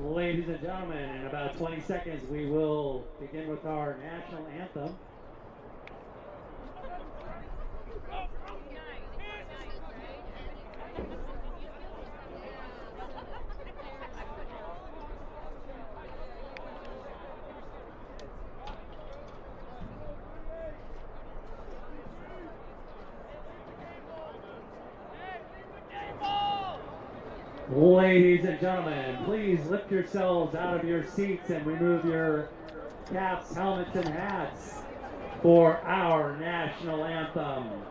Ladies and gentlemen, in about 20 seconds, we will begin with our national anthem. Ladies and gentlemen, please lift yourselves out of your seats and remove your caps, helmets, and hats for our national anthem.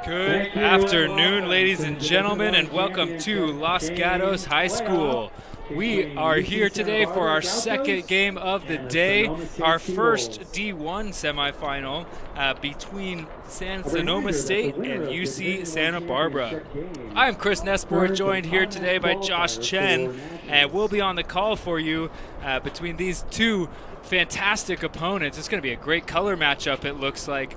Good afternoon, ladies and gentlemen, and welcome to Los Gatos High School. We are here today for our second game of the day, our first D1 semifinal between Sonoma State and UC Santa Barbara. I'm Chris Nesport, joined here today by Josh Chen, and we'll be on the call for you between these two fantastic opponents. It's going to be a great color matchup, it looks like.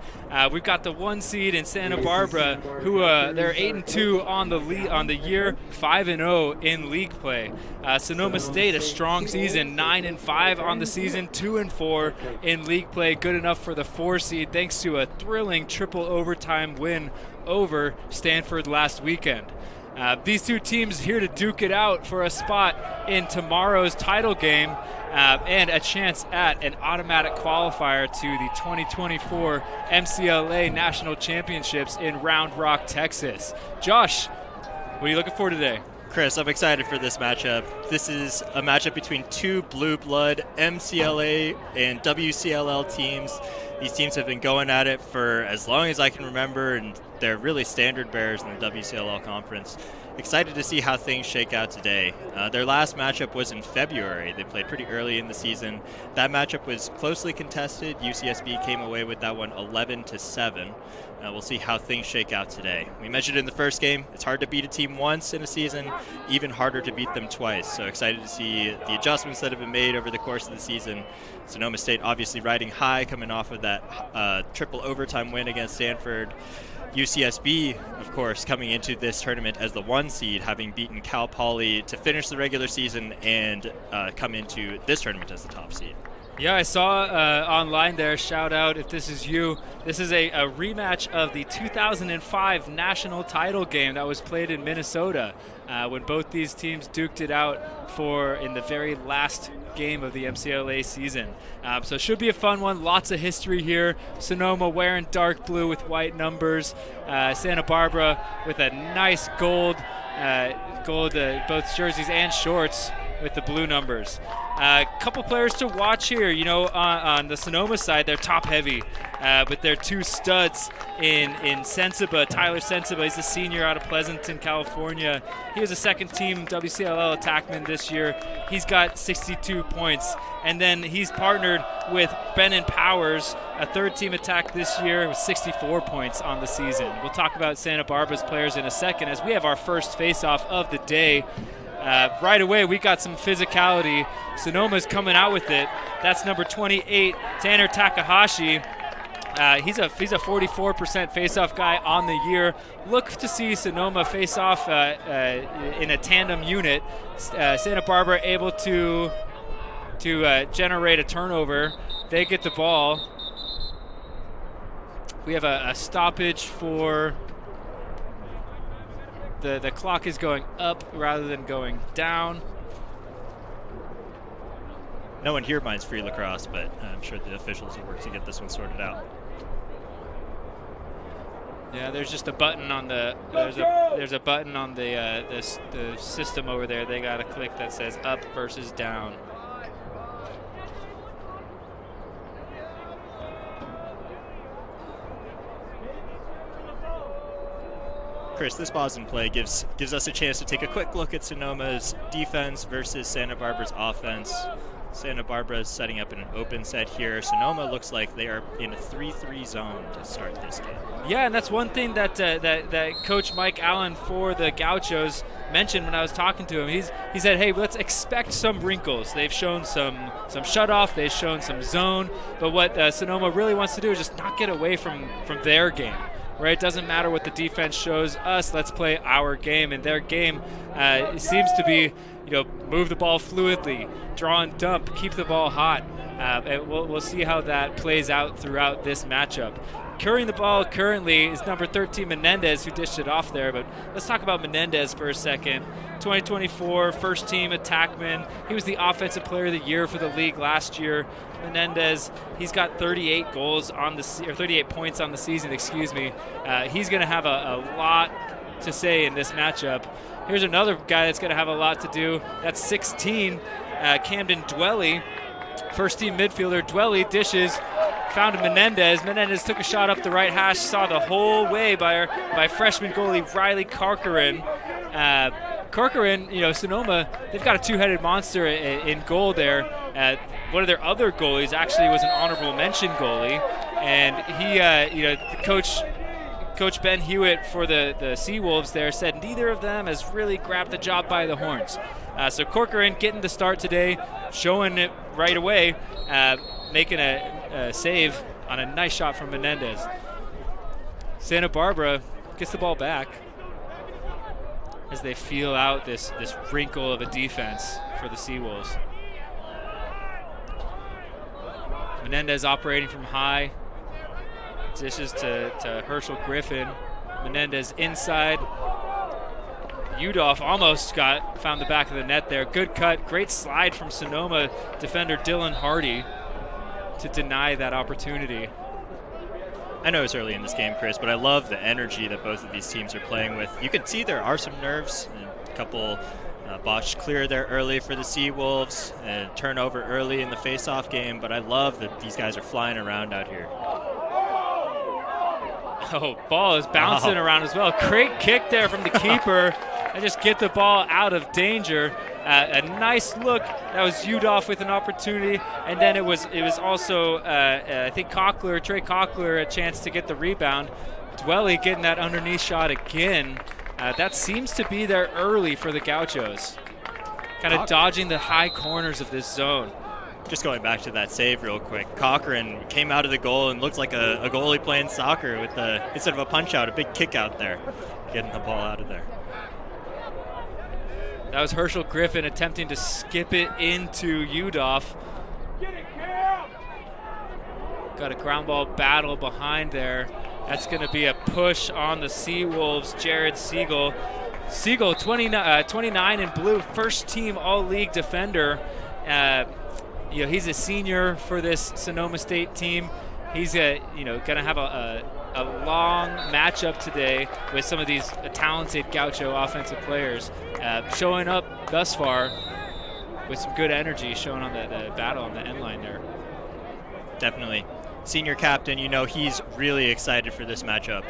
We've got the 1 seed in Santa Barbara, who they're 8-2 on the year, 5-0 in league play. Sonoma State, a strong season, 9-5 on the season, 2-4 in league play, good enough for the 4 seed thanks to a thrilling triple overtime win over Stanford last weekend. These two teams here to duke it out for a spot in tomorrow's title game and a chance at an automatic qualifier to the 2024 MCLA National Championships in Round Rock, Texas. Josh, what are you looking for today? Chris, I'm excited for this matchup. This is a matchup between two blue blood MCLA and WCLL teams. These teams have been going at it for as long as I can remember, and they're really standard bearers in the WCLL conference. Excited to see how things shake out today. Their last matchup was in February. They played pretty early in the season. That matchup was closely contested. UCSB came away with that one 11-7. We'll see how things shake out today. We mentioned in the first game, it's hard to beat a team once in a season, even harder to beat them twice. So excited to see the adjustments that have been made over the course of the season. Sonoma State obviously riding high, coming off of that triple overtime win against Stanford. UCSB, of course, coming into this tournament as the 1 seed, having beaten Cal Poly to finish the regular season and come into this tournament as the top seed. Yeah, I saw online there, shout out if this is you. This is a rematch of the 2005 national title game that was played in Minnesota when both these teams duked it out in the very last game of the MCLA season. So it should be a fun one. Lots of history here. Sonoma wearing dark blue with white numbers. Santa Barbara with a nice gold both jerseys and shorts with the blue numbers. A couple players to watch here. You know, on the Sonoma side, they're top heavy, but they're 2 studs in Sensiba. Tyler Sensiba, he's a senior out of Pleasanton, California. He was a second-team WCLL attackman this year. He's got 62 points, and then he's partnered with Benin Powers, a third-team attack this year with 64 points on the season. We'll talk about Santa Barbara's players in a second as we have our first face-off of the day. Right away, we got some physicality. Sonoma's coming out with it. That's number 28, Tanner Takahashi. He's a 44% face-off guy on the year. Look to see Sonoma face off in a tandem unit. Santa Barbara able to generate a turnover. They get the ball. We have a stoppage for the clock is going up rather than going down. No one here minds free lacrosse, but I'm sure the officials will work to get this one sorted out. Yeah, there's just a button on the there's a button on the system over there. They got to click that says up versus down. Chris, this pause in play gives us a chance to take a quick look at Sonoma's defense versus Santa Barbara's offense. Santa Barbara is setting up in an open set here. Sonoma looks like they are in a 3-3 zone to start this game. Yeah, and that's one thing that Coach Mike Allen for the Gauchos mentioned when I was talking to him. He said, hey, let's expect some wrinkles. They've shown some shutoff, they've shown some zone, but what Sonoma really wants to do is just not get away from their game. Right, it doesn't matter what the defense shows us. Let's play our game, and their game seems to be, move the ball fluidly, draw and dump, keep the ball hot. And we'll see how that plays out throughout this matchup. Carrying the ball currently is number 13 Menendez, who dished it off there. But let's talk about Menendez for a second. 2024 first team attackman. He was the offensive player of the year for the league last year. Menendez, he's got 38 goals on the or 38 points on the season. Excuse me. He's going to have a lot to say in this matchup. Here's another guy that's going to have a lot to do. That's 16, Camden Dwelly, first team midfielder. Dwelly dishes, found Menendez. Menendez took a shot up the right hash, saw the whole way by freshman goalie Riley Corcoran. Corcoran, Sonoma, they've got a two-headed monster in goal there. One of their other goalies actually was an honorable mention goalie, and he, Coach Ben Hewitt for the Seawolves there said neither of them has really grabbed the job by the horns. So Corcoran getting the start today, showing it right away, making a save on a nice shot from Menendez. Santa Barbara gets the ball back as they feel out this wrinkle of a defense for the Seawolves. Menendez operating from high. Dishes to Herschel Griffin. Menendez inside. Udolph almost found the back of the net there. Good cut, great slide from Sonoma defender Dylan Hardy to deny that opportunity. I know it's early in this game, Chris, but I love the energy that both of these teams are playing with. You can see there are some nerves. A couple botched clear there early for the Seawolves, and turnover early in the face-off game, but I love that these guys are flying around out here. Oh, ball is bouncing around as well. Great kick there from the keeper. And just get the ball out of danger. A nice look. That was Udolph with an opportunity. And then it was also, I think, Trey Cochler, a chance to get the rebound. Dwelly getting that underneath shot again. That seems to be there early for the Gauchos. Kind of dodging the high corners of this zone. Just going back to that save real quick, Cochran came out of the goal and looked like a goalie playing soccer with instead of a punch out, a big kick out there, getting the ball out of there. That was Herschel Griffin attempting to skip it into Udolph. Got a ground ball battle behind there. That's going to be a push on the Seawolves. Jared Siegel. Siegel, 29 in blue, first team all-league defender. He's a senior for this Sonoma State team. He's going to have a long matchup today with some of these talented Gaucho offensive players, showing up thus far with some good energy, showing on the battle on the end line there. Definitely. Senior captain, he's really excited for this matchup.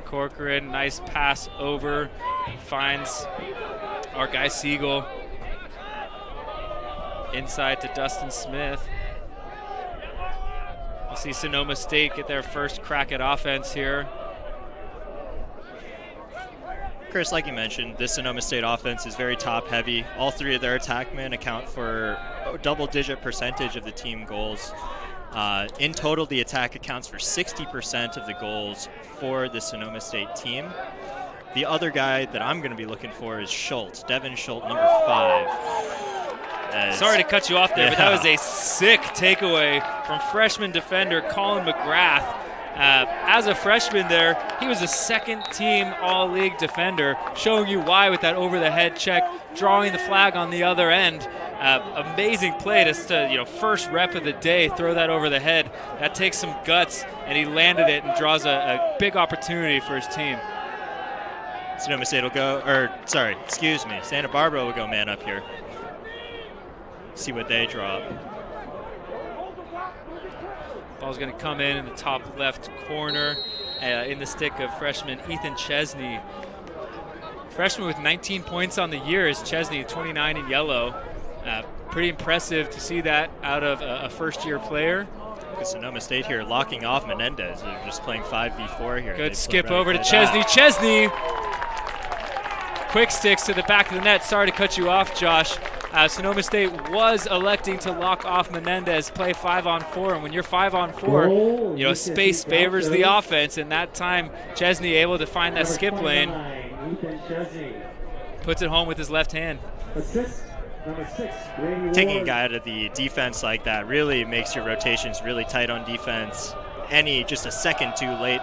Corcoran, nice pass over, finds our guy Siegel. Inside to Dustin Smith. We'll see Sonoma State get their first crack at offense here. Chris, like you mentioned, this Sonoma State offense is very top-heavy. All three of their attackmen account for a double-digit percentage of the team goals. In total, the attack accounts for 60% of the goals for the Sonoma State team. The other guy that I'm going to be looking for is Schultz, Devin Schultz, number 5. Sorry to cut you off there, but that was a sick takeaway from freshman defender Colin McGrath. As a freshman there, he was a second-team All-League defender, showing you why with that over-the-head check, drawing the flag on the other end. Amazing play to first rep of the day, throw that over the head. That takes some guts, and he landed it and draws a big opportunity for his team. Sonoma State will go, Santa Barbara will go man up here. See what they draw up. Ball's going to come in the top left corner in the stick of freshman Ethan Chesney. Freshman with 19 points on the year is Chesney, 29 in yellow. Pretty impressive to see that out of a first-year player. Sonoma State here locking off Menendez. They're just playing 5v4 here. Good skip over to Chesney. Chesney! Quick sticks to the back of the net. Sorry to cut you off, Josh. Sonoma State was electing to lock off Menendez, play 5-on-4, and when you're 5-on-4, space favors the offense, and that time Chesney able to find that skip lane, puts it home with his left hand. Taking a guy out of the defense like that really makes your rotations really tight on defense. Just a second too late,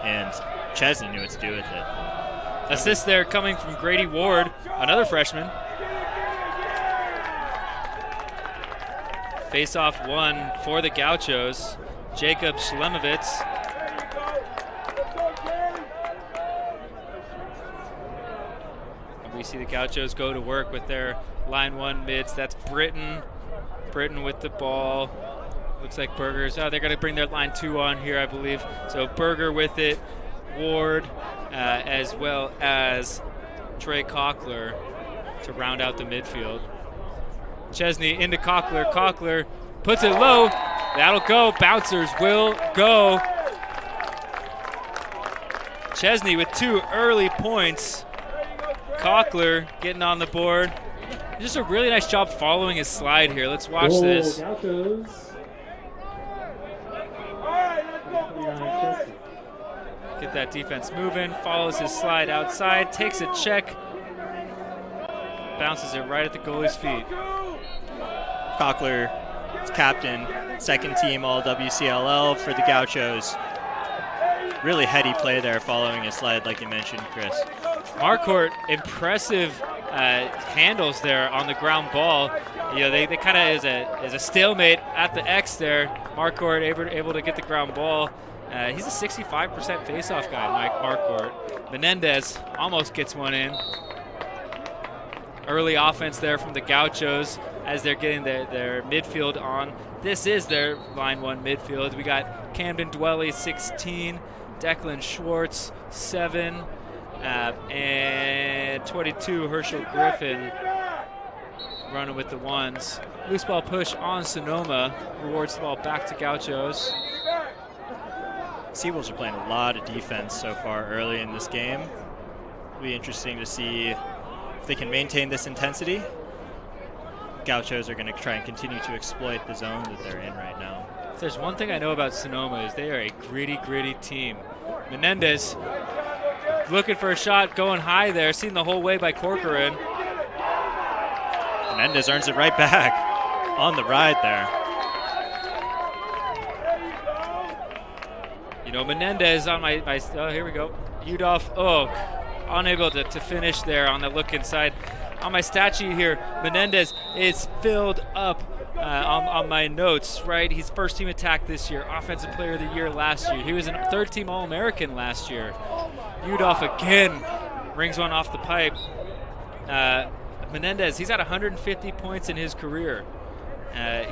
and Chesney knew what to do with it. Assist there coming from Grady Ward, another freshman. Face-off one for the Gauchos, Jacob Schlemovitz. And we see the Gauchos go to work with their line one mids. That's Britton. Britton with the ball. Looks like Berger's. They're going to bring their line two on here, I believe. So Berger with it, Ward, as well as Trey Cochler to round out the midfield. Chesney into Cochler. Cochler puts it low. That'll go. Bouncers will go. Chesney with 2 early points. Cochler getting on the board. Just a really nice job following his slide here. Let's watch this. Get that defense moving. Follows his slide outside. Takes a check. Bounces it right at the goalie's feet. Cochler is captain, second team all WCLL for the Gauchos. Really heady play there following his slide like you mentioned, Chris. Marquardt, impressive handles there on the ground ball. They kind of is a stalemate at the X there. Marquardt able to get the ground ball. He's a 65% faceoff guy, Mike Marquardt. Menendez almost gets one in. Early offense there from the Gauchos as they're getting their midfield on. This is their line one midfield. We got Camden Dwelly, 16, Declan Schwartz, 7, and 22, Herschel Griffin running with the ones. Loose ball push on Sonoma, rewards the ball back to Gauchos. Seawolves are playing a lot of defense so far early in this game. It'll be interesting to see if they can maintain this intensity. Gauchos are going to try and continue to exploit the zone that they're in right now. If there's one thing I know about Sonoma is they are a gritty team. Menendez looking for a shot, going high there, seen the whole way by Corcoran. Menendez earns it right back on the ride there. Menendez on my here we go. Udolph, unable to finish there on the look inside. On my stat sheet here, Menendez is filled up on my notes, right? He's first team attack this year, offensive player of the year last year. He was a third team All-American last year. Udolph again rings one off the pipe. Menendez, he's got 150 points in his career.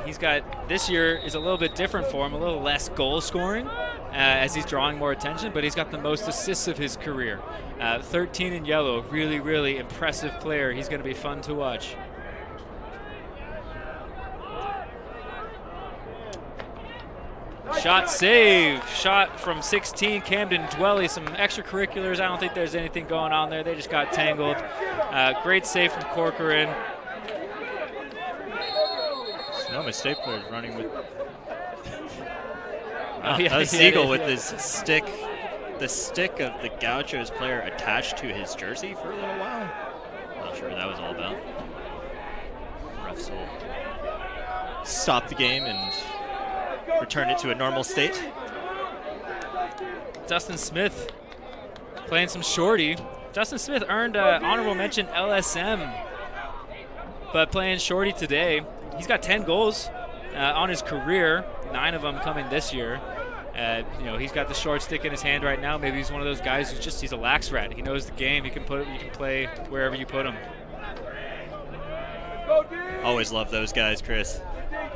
He's got, this year is a little bit different for him, a little less goal scoring as he's drawing more attention, but he's got the most assists of his career. 13 in yellow, really impressive player. He's going to be fun to watch. Shot save, shot from 16, Camden Dwelly, some extracurriculars. I don't think there's anything going on there. They just got tangled. Great save from Corcoran. Sonoma State players running with That was Siegel with his stick, the stick of the Gauchos player attached to his jersey for a little while. Not sure what that was all about. Refs will stop the game and return it to a normal state. Dustin Smith playing some shorty. Dustin Smith earned an honorable mention LSM, but playing shorty today. He's got 10 goals on his career, 9 of them coming this year. He's got the short stick in his hand right now. Maybe he's one of those guys he's a lax rat. He knows the game. You can play wherever you put him. Always love those guys, Chris.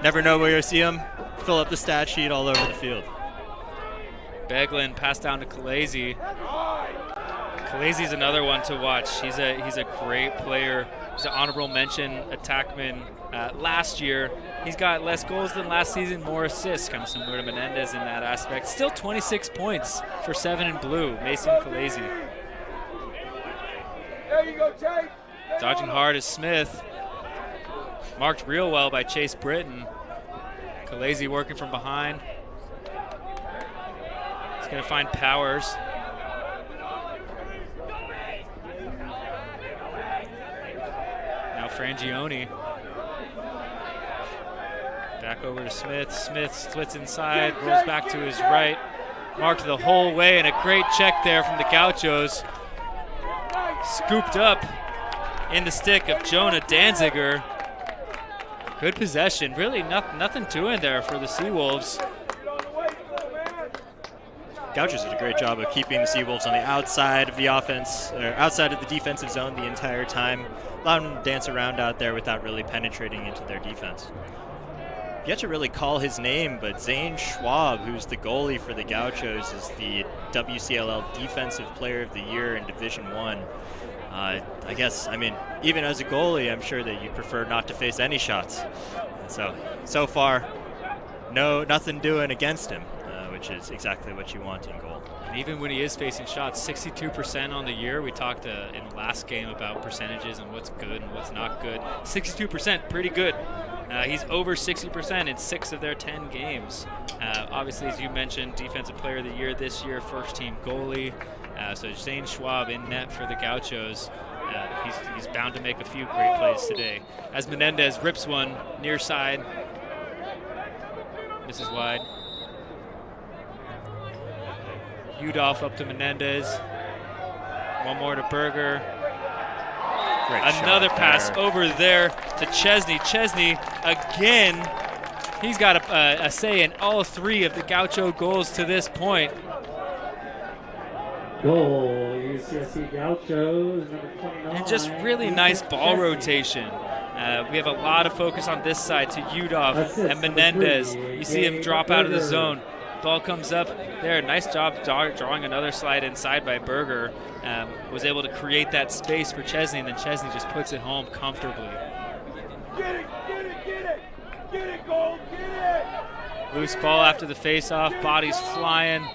Never know where you'll see them. Fill up the stat sheet all over the field. Beglin passed down to Khaleesi. Khaleesi's another one to watch. He's a great player. He's an honorable mention attackman. Last year, he's got less goals than last season, more assists, kind of similar to Menendez in that aspect. Still 26 points for 7 in blue, Mason Khaleesi. There you go, Chase. Dodging hard is Smith. Marked real well by Chase Britton. Khaleesi working from behind. He's going to find Powers. Now Frangioni. Back over to Smith. Smith splits inside, rolls back to his right. Marked the whole way, and a great check there from the Gauchos. Scooped up in the stick of Jonah Danziger. Good possession. Really nothing to it there for the Seawolves. Gauchos did a great job of keeping the Seawolves on the outside of the offense, or outside of the defensive zone the entire time, allowing them to dance around out there without really penetrating into their defense. Yet to really call his name, but Zane Schwab, who's the goalie for the Gauchos, is the WCLL Defensive Player of the Year in Division I. Even as a goalie, I'm sure that you prefer not to face any shots. So far, nothing doing against him, which is exactly what you want in goal. And even when he is facing shots, 62% on the year. We talked in the last game about percentages and what's good and what's not good. 62%, pretty good. He's over 60% in 6 of their 10 games. Obviously, as you mentioned, Defensive Player of the Year this year, first-team goalie. So Zane Schwab in net for the Gauchos. He's bound to make a few great plays today. As Menendez rips one near side. Misses wide. Udolph up to Menendez. One more to Berger. Another pass over there to Chesney. Chesney again. He's got a say in all 3 of the Gaucho goals to this point. Goal, UCSC Gauchos, number 29. And just really nice ball rotation. We have a lot of focus on this side to Udolph and Menendez. You see him drop out of the zone. Ball comes up there. Nice job drawing another slide inside by Berger. Was able to create that space for Chesney, and then Chesney just puts it home comfortably. Get it, goal, get it! Loose ball after the face-off. Bodies flying.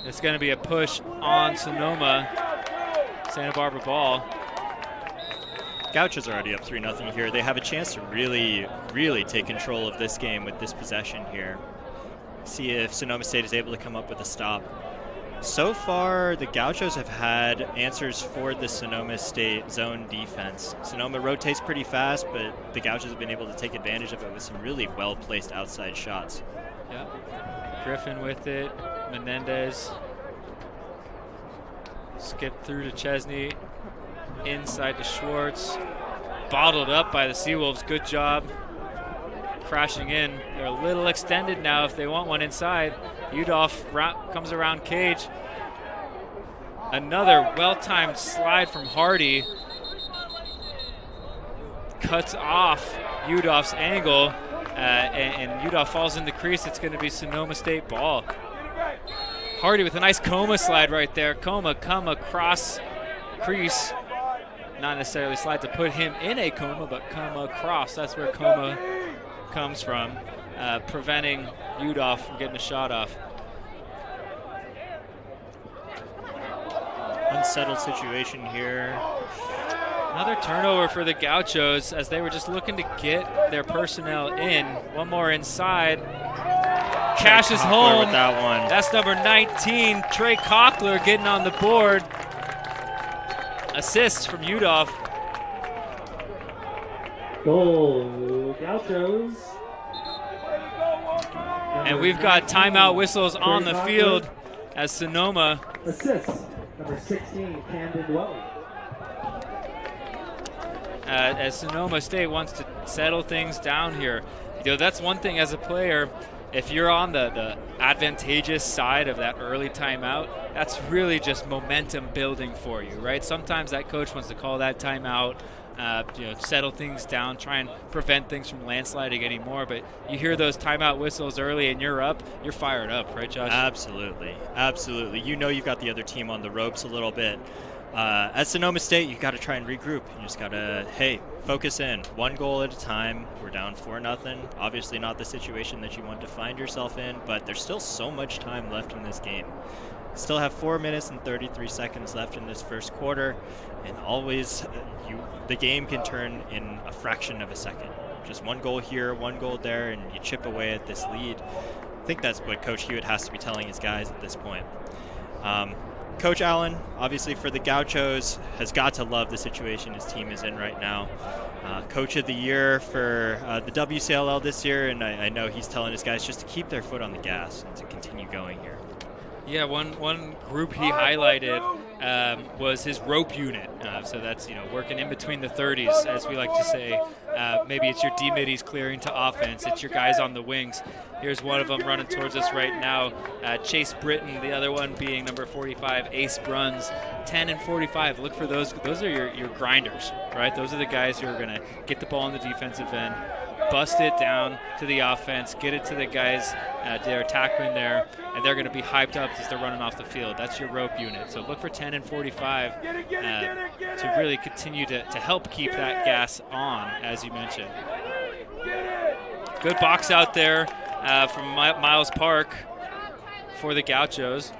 It's going to be a push on Sonoma. Santa Barbara ball. Gauchos are already up 3-0 here. They have a chance to really, really take control of this game with this possession here. See if Sonoma State is able to come up with a stop. So far, the Gauchos have had answers for the Sonoma State zone defense. Sonoma rotates pretty fast, but the Gauchos have been able to take advantage of it with some really well-placed outside shots. Yep. Griffin with it. Menendez. Skip through to Chesney. Inside to Schwartz. Bottled up by the Seawolves. Good job. Crashing in. They're a little extended now if they want one inside. Udolph comes around cage. Another well-timed slide from Hardy. Cuts off Udolph's angle, and Udolph falls in the crease. It's going to be Sonoma State ball. Hardy with a nice Coma slide right there. Coma come across crease. Not necessarily slide to put him in a coma, but come across. That's where Coma comes from, preventing Udolph from getting a shot off. Unsettled situation here. Another turnover for the Gauchos as they were just looking to get their personnel in. One more inside. cashes Cochler home. with that one. That's number 19, Trey Cochler getting on the board. Assists from Udolph. Goal, Gauchos. And we've got timeout whistles on the field as Sonoma. Assist, number 16, Camden Dwelly. As Sonoma State wants to settle things down here. You know, that's one thing as a player, if you're on the advantageous side of that early timeout, that's really just momentum building for you, right? Sometimes that coach wants to call that timeout, settle things down, try and prevent things from landsliding anymore. But you hear those timeout whistles early and you're up, you're fired up, right, Josh? Absolutely, absolutely. You know you've got the other team on the ropes a little bit. At Sonoma State, you got to try and regroup. You just got to, hey, focus in. One goal at a time. We're down 4-0. Obviously not the situation that you want to find yourself in, but there's still so much time left in this game. Still have 4 minutes and 33 seconds left in this first quarter, and always the game can turn in a fraction of a second. Just one goal here, one goal there, and you chip away at this lead. I think that's what Coach Hewitt has to be telling his guys at this point. Coach Allen, obviously for the Gauchos, has got to love the situation his team is in right now. Coach of the Year for the WCLL this year, and I know he's telling his guys just to keep their foot on the gas and to continue going here. Yeah, one group he highlighted was his rope unit. So that's, working in between the 30s, as we like to say. Maybe it's your D-middies clearing to offense. It's your guys on the wings. Here's one of them running towards us right now. Chase Britton, the other one being number 45, Ace Bruns. 10 and 45, look for those. Those are your grinders, right? Those are the guys who are going to get the ball in the defensive end, bust it down to the offense, get it to the guys, their attackmen there, and they're going to be hyped up as they're running off the field. That's your rope unit. So look for 10 and 45 to really continue to help keep that gas on, as you mentioned. Good box out there from Miles Park for the Gauchos.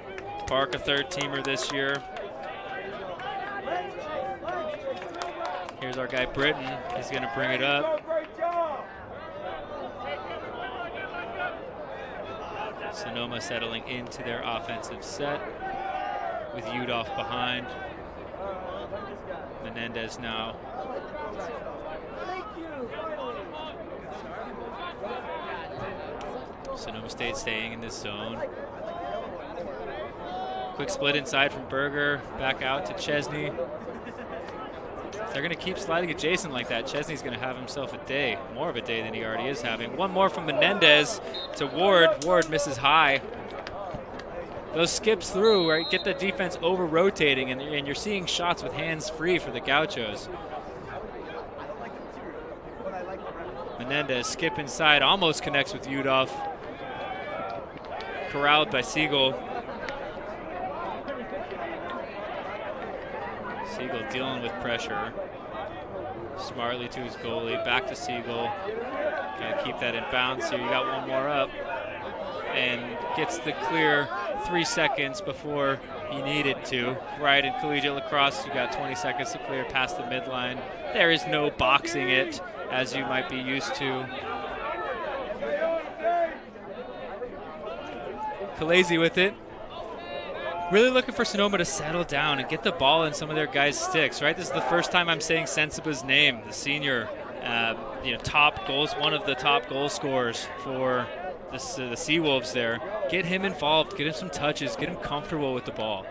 Park, a third-teamer this year. Here's our guy Britton. He's going to bring it up. Sonoma settling into their offensive set with Udolph behind. Menendez now. Sonoma State staying in this zone. Quick split inside from Berger, back out to Chesney. They're going to keep sliding adjacent like that. Chesney's going to have himself a day, more of a day than he already is having. One more from Menendez to Ward. Ward misses high. Those skips through, right, get the defense over-rotating, and you're seeing shots with hands free for the Gauchos. Menendez skip inside, almost connects with Udolph. Corralled by Siegel. Siegel dealing with pressure. Smartly to his goalie, back to Siegel. Gotta keep that in bounds here. You got one more up. And gets the clear 3 seconds before he needed to. Right, in collegiate lacrosse, you got 20 seconds to clear past the midline. There is no boxing it, as you might be used to. Khaleesi with it. Really looking for Sonoma to settle down and get the ball in some of their guys' sticks, right? This is the first time I'm saying Sensiba's name, the senior, top goals, one of the top goal scorers for the Seawolves there. Get him involved, get him some touches, get him comfortable with the ball.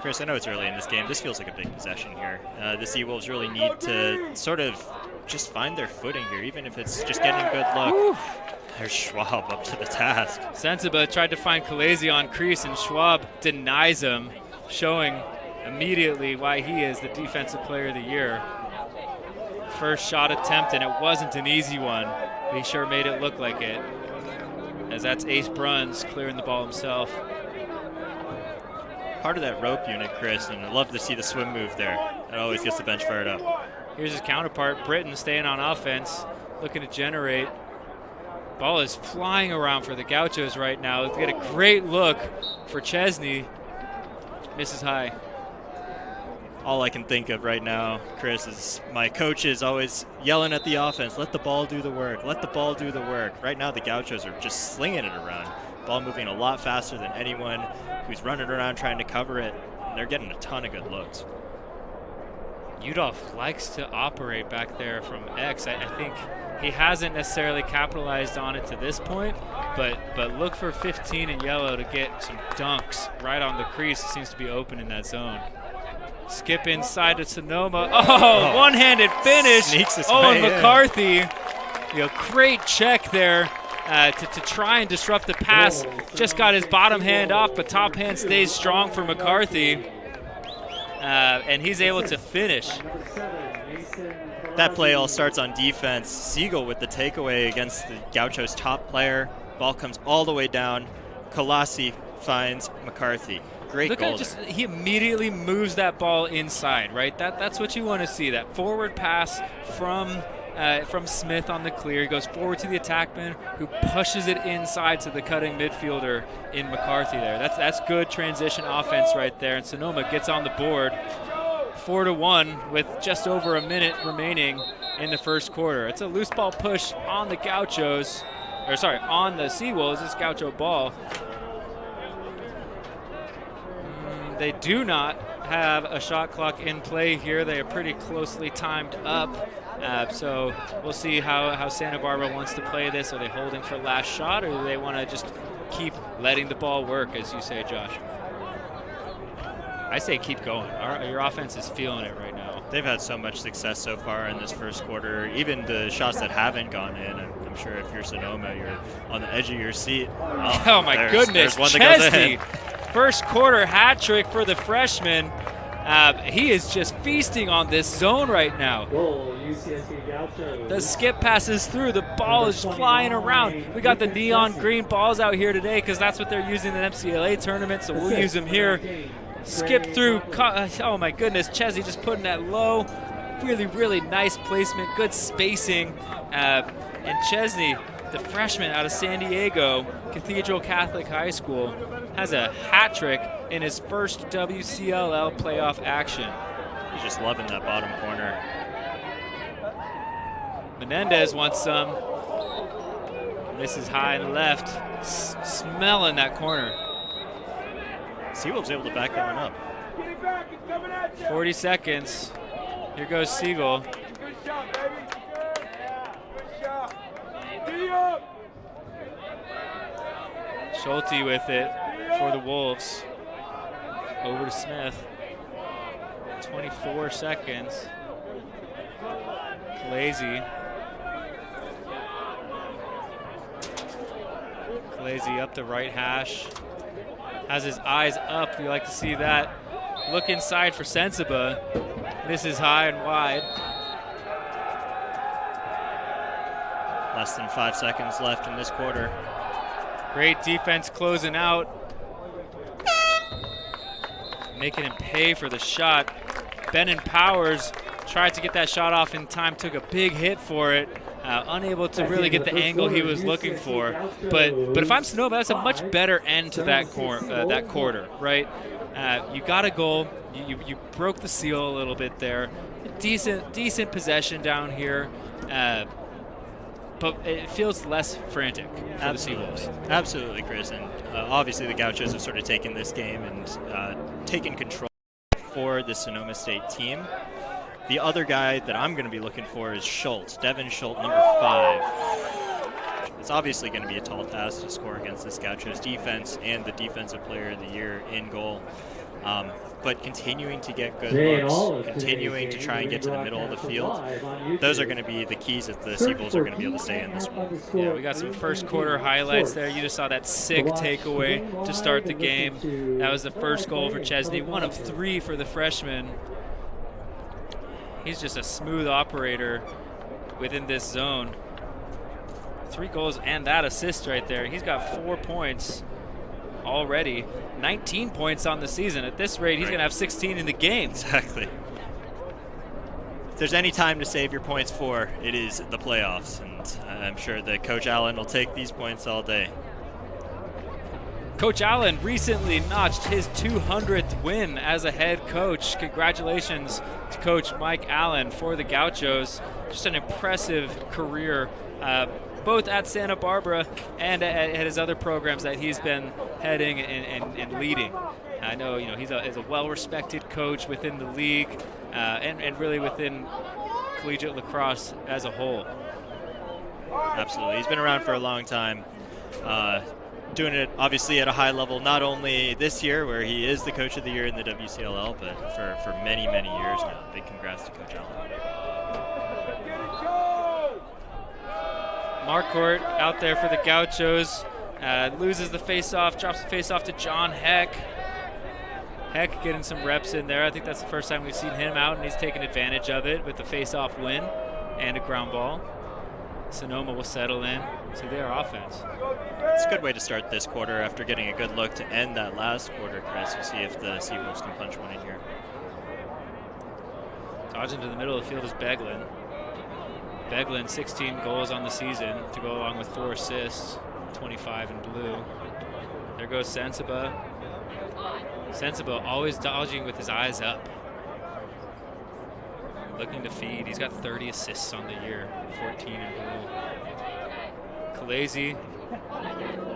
Chris, I know it's early in this game. This feels like a big possession here. The Seawolves really need to sort of just find their footing here, even if it's just getting a good look. Woo. There's Schwab up to the task. Sensiba tried to find Khaleesi on crease, and Schwab denies him, showing immediately why he is the Defensive Player of the Year. First shot attempt, and it wasn't an easy one. But he sure made it look like it, as that's Ace Bruns clearing the ball himself. Part of that rope unit, Chris, and I love to see the swim move there. That always gets the bench fired up. Here's his counterpart, Britton, staying on offense, looking to generate. Ball is flying around for the Gauchos right now. Let's get a great look for Chesney. Misses high. all I can think of right now, Chris, is my coach is always yelling at the offense, let the ball do the work, let the ball do the work. Right now the Gauchos are just slinging it around. Ball moving a lot faster than anyone who's running around trying to cover it. And they're getting a ton of good looks. Udolph likes to operate back there from X. I think he hasn't necessarily capitalized on it to this point, but look for 15 in yellow to get some dunks right on the crease. It seems to be open in that zone. Skip inside to Sonoma. Oh, one-handed finish. Owen McCarthy. Great check there to try and disrupt the pass. Just got his bottom hand off, but top hand stays strong for McCarthy. And he's able to finish. That play all starts on defense. Siegel with the takeaway against the Gauchos' top player. Ball comes all the way down. Colasi finds McCarthy. Great goal. He immediately moves that ball inside, right? That's what you want to see. That forward pass from Smith on the clear. He goes forward to the attackman who pushes it inside to the cutting midfielder in McCarthy there. That's good transition offense right there. And Sonoma gets on the board 4-1 with just over a minute remaining in the first quarter. It's a loose ball push on the Gauchos, on the Seawolves. It's Gaucho ball. They do not have a shot clock in play here. They are pretty closely timed up. So we'll see how Santa Barbara wants to play this. Are they holding for last shot, or do they want to just keep letting the ball work, as you say, Josh? I say keep going. Your offense is feeling it right now. They've had so much success so far in this first quarter. Even the shots that haven't gone in, I'm sure if you're Sonoma, you're on the edge of your seat. Oh my goodness, one that goes Chesney. ahead. First quarter hat trick for the freshman. He is just feasting on this zone right now. The skip passes through. The ball is flying around. We got the neon green balls out here today because that's what they're using in the MCLA tournament, so we'll use them here. Skip through. Oh my goodness, Chesney just putting that low. Really, really nice placement. Good spacing. And Chesney, the freshman out of San Diego Cathedral Catholic High School, has a hat trick in his first WCLL playoff action. He's just loving that bottom corner. Menendez wants some. Misses high and left. Smelling that corner. Siegel's able to back that one up. 40 seconds. Here goes Siegel. Good shot, baby. Good shot. Giddy up. Schulte with it for the Wolves. Over to Smith. 24 seconds. Kalezi. Kalezi up the right hash. Has his eyes up. We like to see that. Look inside for Sensiba. Misses high and wide. Less than 5 seconds left in this quarter. Great defense closing out. Making him pay for the shot. Benon Powers tried to get that shot off in time, took a big hit for it. Unable to really get the angle he was looking for. But if I'm Sonoma, that's a much better end to that quarter, right? You got a goal. You broke the seal a little bit there. Decent possession down here. But it feels less frantic for the Seawolves. Absolutely, Chris. And obviously the Gauchos have sort of taken this game and taken control for the Sonoma State team. The other guy that I'm going to be looking for is Schultz, Devin Schultz, number 5. It's obviously going to be a tall task to score against this Gauchos defense and the Defensive Player of the Year in goal. But continuing to get good looks, continuing to try and get to the middle of the field, those are going to be the keys that the Seagulls are going to be able to stay in this one. Yeah, we got some first quarter highlights there. You just saw that sick takeaway to start the game. That was the first goal for Chesney, 1 of 3 for the freshman. He's just a smooth operator within this zone. 3 goals and that assist right there. He's got 4 points already. 19 points on the season. At this rate, he's going to have 16 in the game. Exactly. If there's any time to save your points for, it is the playoffs. And I'm sure that Coach Allen will take these points all day. Coach Allen recently notched his 200th win as a head coach. Congratulations to Coach Mike Allen for the Gauchos. Just an impressive career, both at Santa Barbara and at his other programs that he's been heading and leading. I know, he's a well-respected coach within the league and really within collegiate lacrosse as a whole. Absolutely. He's been around for a long time. Doing it obviously at a high level, not only this year where he is the coach of the year in the WCLL, but for many, many years now. Big congrats to Coach Allen. Marquardt out there for the Gauchos, loses the face-off, drops the face-off to John Heck. Heck getting some reps in there. I think that's the first time we've seen him out, and he's taken advantage of it with the face-off win and a ground ball. Sonoma will settle in to their offense. It's a good way to start this quarter after getting a good look to end that last quarter, Chris. We'll see if the Seawolves can punch one in here. Dodging to the middle of the field is Beglin. Beglin, 16 goals on the season to go along with 4 assists, 25 in blue. There goes Sensiba. Sensiba always dodging with his eyes up. Looking to feed. He's got 30 assists on the year, 14 in blue. Khaleesi,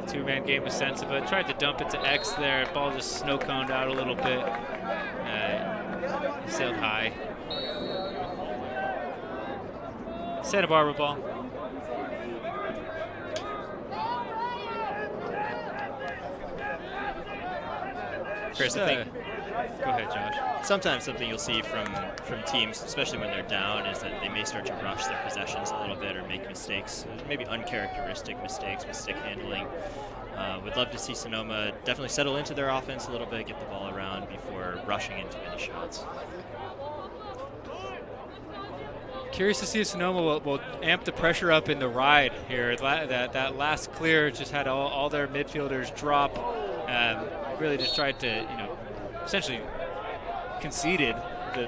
2-man game with Sensiba. Tried to dump it to X there. Ball just snow-coned out a little bit. Sailed high. Santa Barbara ball. Chris, I think go ahead, Josh. sometimes something you'll see from teams, especially when they're down, is that they may start to rush their possessions a little bit or make mistakes, maybe uncharacteristic mistakes with stick handling. Would love to see Sonoma definitely settle into their offense a little bit, get the ball around before rushing into any shots. Curious to see if Sonoma will amp the pressure up in the ride here. That last clear just had all their midfielders drop. Really just tried to, essentially conceded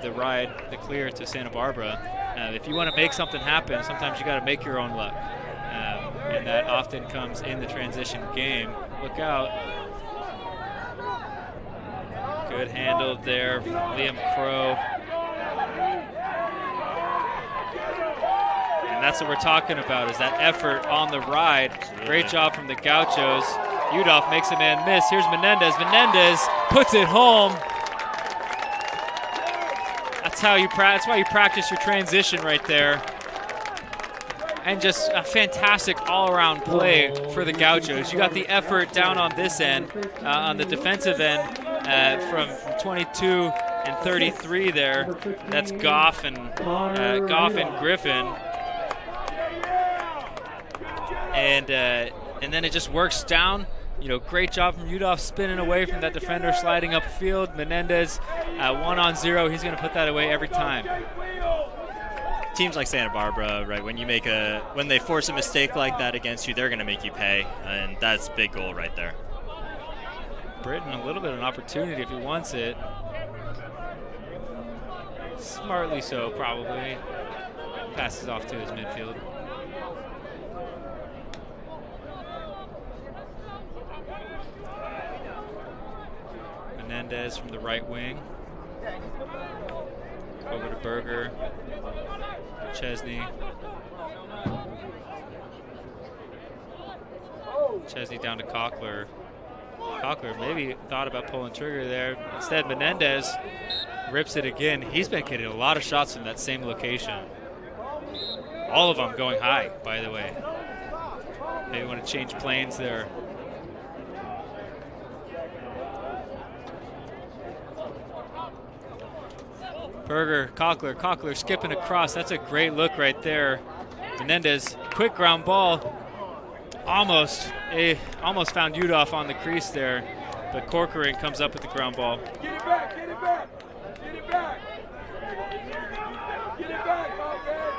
the ride, the clear to Santa Barbara. If you want to make something happen, sometimes you got to make your own luck. And that often comes in the transition game. Look out. Good handle there, Liam Crow. And that's what we're talking about, is that effort on the ride. Great job from the Gauchos. Udolph makes a man miss. Here's Menendez. Menendez puts it home. That's why you practice your transition right there. And just a fantastic all-around play for the Gauchos. You got the effort down on this end, on the defensive end, from 22 and 33 there. That's Goff and Griffin. And then it just works down. Great job from Udolph spinning away from that defender, sliding upfield. Menendez, 1-on-0. He's going to put that away every time. Teams like Santa Barbara, right? When they force a mistake like that against you, they're going to make you pay, and that's a big goal right there. Britton, a little bit of an opportunity if he wants it. Smartly so, probably. Passes off to his midfield. Menendez from the right wing. Over to Berger. Chesney. Chesney down to Cockler. Cockler maybe thought about pulling trigger there. Instead, Menendez rips it again. He's been getting a lot of shots from that same location. All of them going high, by the way. Maybe want to change planes there. Berger, Cockler skipping across. That's a great look right there. Menendez, quick ground ball. Almost found Udolph on the crease there, but Corcoran comes up with the ground ball. Get it back, get it back, get it back. Get it back, okay.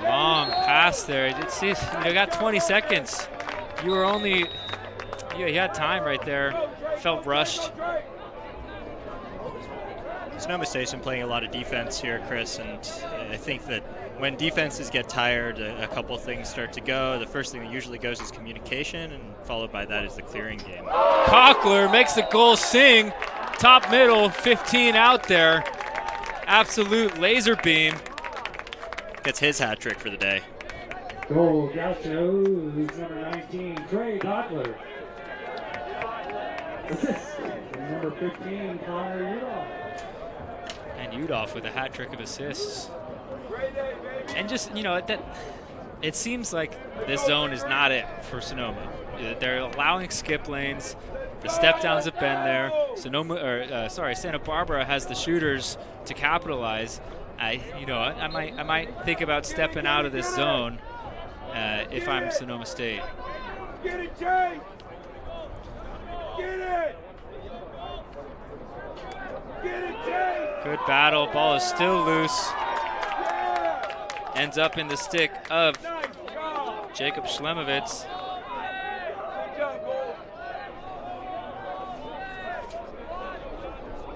Long pass there. You got 20 seconds. You had time right there. Felt rushed. Sonoma State's been playing a lot of defense here, Chris, and I think that when defenses get tired, a couple things start to go. The first thing that usually goes is communication, and followed by that is the clearing game. Cockler makes the goal sing. Top middle, 15 out there. Absolute laser beam. Gets his hat trick for the day. Goal Gauchos, number 19, Trey Cockler. Assist, number 15, Connor Udall. And Udolph with a hat trick of assists. And just, you know, it seems like this zone is not it for Sonoma. They're allowing skip lanes. The step downs have been there. Santa Barbara has the shooters to capitalize. I might think about stepping out of this zone if I'm Sonoma State. Get it, Jay! Get it! Get it, Jay! Good battle. Ball is still loose. Yeah! Ends up in the stick of Nice job! Jacob Schlemovitz. Good job, Cole.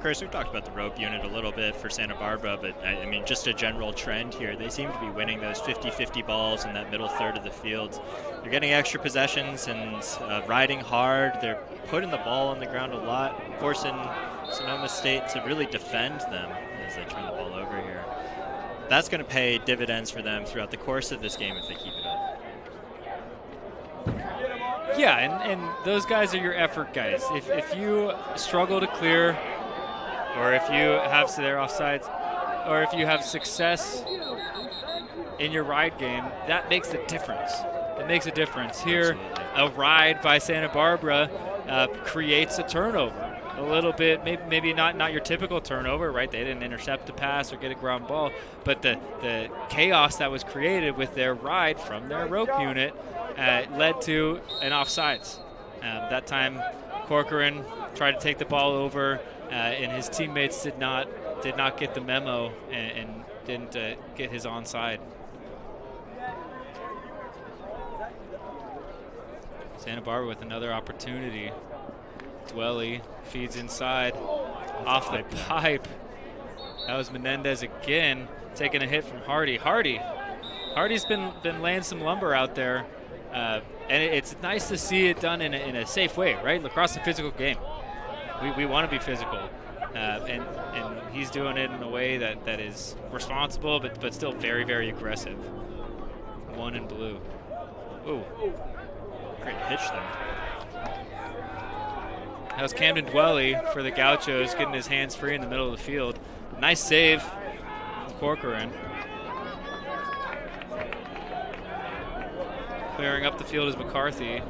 Chris, we've talked about the rope unit a little bit for Santa Barbara, but I mean, just a general trend here. They seem to be winning those 50-50 balls in that middle third of the field. They're getting extra possessions and riding hard. They're putting the ball on the ground a lot, forcing Sonoma State to really defend them as they turn the ball over here. That's going to pay dividends for them throughout the course of this game if they keep it up. Yeah, and those guys are your effort guys. If you struggle to clear, or if you have their offsides, or if you have success in your ride game, that makes a difference. It makes a difference. Here, a ride by Santa Barbara creates a turnover. A little bit, maybe not your typical turnover, right? They didn't intercept the pass or get a ground ball, but the chaos that was created with their ride from their rope unit led to an offsides. That time, Corcoran tried to take the ball over, and his teammates did not get the memo and didn't get his onside. Santa Barbara with another opportunity. Dwelly feeds inside, off the pipe. That was Menendez again, taking a hit from Hardy. Hardy's been laying some lumber out there, and it's nice to see it done in a safe way, right? Lacrosse is a physical game. We want to be physical, and he's doing it in a way that is responsible, but still very, very aggressive. One in blue. Ooh, great hitch there. That was Camden Dwelly for the Gauchos, getting his hands free in the middle of the field. Nice save from Corcoran. Clearing up the field is McCarthy.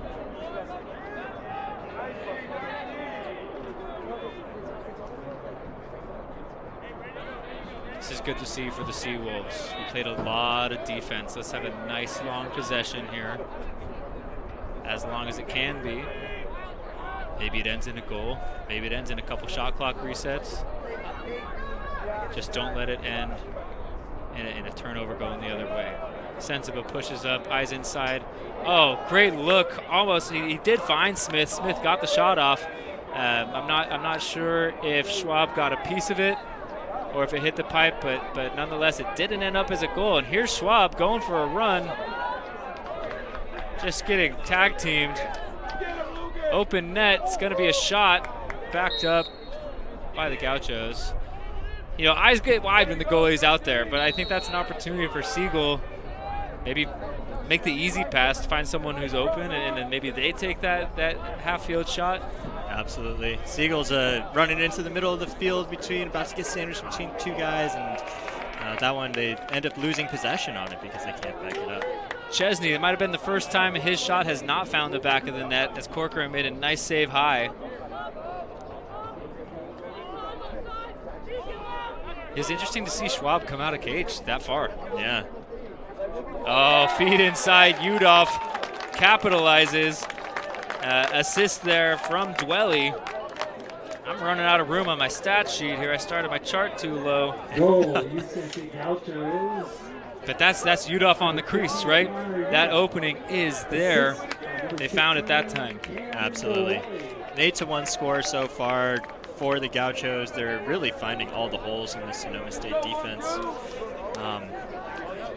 This is good to see for the Seawolves. We played a lot of defense. Let's have a nice long possession here. As long as it can be. Maybe it ends in a goal. Maybe it ends in a couple shot clock resets. Just don't let it end in a turnover going the other way. Sensiba pushes up, eyes inside. Oh, great look. Almost, he did find Smith. Smith got the shot off. I'm not sure if Schwab got a piece of it or if it hit the pipe, but nonetheless, it didn't end up as a goal. And here's Schwab going for a run. Just getting tag teamed. Open net, it's going to be a shot, backed up by the Gauchos. You know, eyes get wide when the goalie's out there, but I think that's an opportunity for Siegel. Maybe make the easy pass to find someone who's open, and then maybe they take that half-field shot. Absolutely. Siegel's running into the middle of the field about to get sandwiched between two guys, and that one they end up losing possession on it because they can't back it up. Chesney, it might have been the first time his shot has not found the back of the net as Corcoran made a nice save high. It's interesting to see Schwab come out of cage that far. Yeah. Oh, feed inside. Udolph capitalizes. Assist there from Dwelly. I'm running out of room on my stat sheet here. I started my chart too low. But that's Udolph on the crease, right? That opening is there. They found it that time. Absolutely. An 8-1 score so far for the Gauchos. They're really finding all the holes in the Sonoma State defense.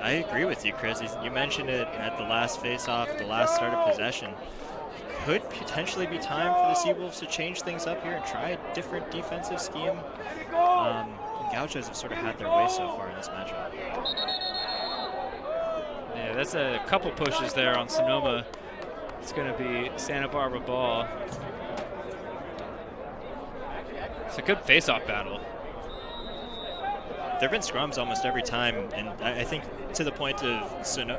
I agree with you, Chris. You mentioned it at the last face-off, the last start of possession. Could potentially be time for the Seawolves to change things up here and try a different defensive scheme. The Gauchos have sort of had their way so far in this matchup. Yeah, that's a couple pushes there on Sonoma. It's going to be Santa Barbara ball. It's a good face-off battle. There've been scrums almost every time, and I think to the point of Santa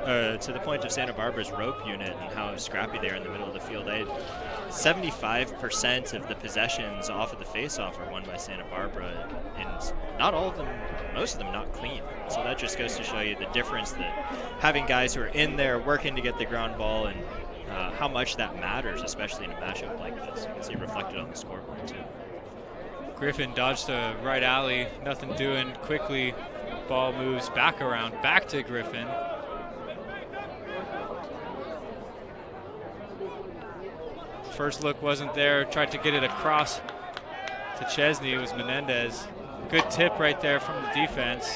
Barbara's rope unit and how scrappy they are in the middle of the field. 75% of the possessions off of the face-off are won by Santa Barbara, and not all of them, most of them not clean. So that just goes to show you the difference that having guys who are in there working to get the ground ball and how much that matters, especially in a matchup like this. You can see reflected on the scoreboard too. Griffin dodged the right alley, nothing doing. Quickly, ball moves back around, back to Griffin. First look wasn't there, tried to get it across to Chesney. It was Menendez. Good tip right there from the defense.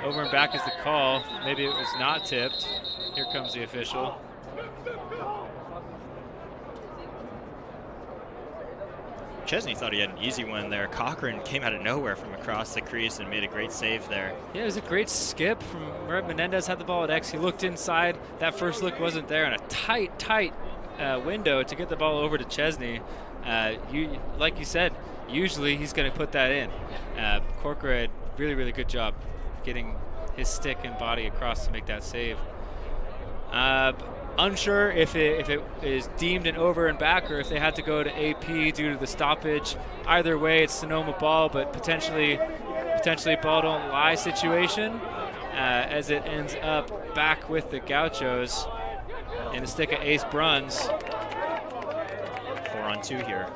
Over and back is the call. Maybe it was not tipped. Here comes the official. Chesney thought he had an easy one there. Cochran came out of nowhere from across the crease and made a great save there. Yeah, it was a great skip from Menendez. Had the ball at X. He looked inside. That first look wasn't there, and a tight window to get the ball over to Chesney. Like you said, usually he's going to put that in. Corcoran, really good job getting his stick and body across to make that save. Unsure if it is deemed an over and back or if they had to go to AP due to the stoppage. Either way, it's Sonoma ball, but potentially ball don't lie situation as it ends up back with the Gauchos in the stick of Ace Bruns. 4-on-2 here.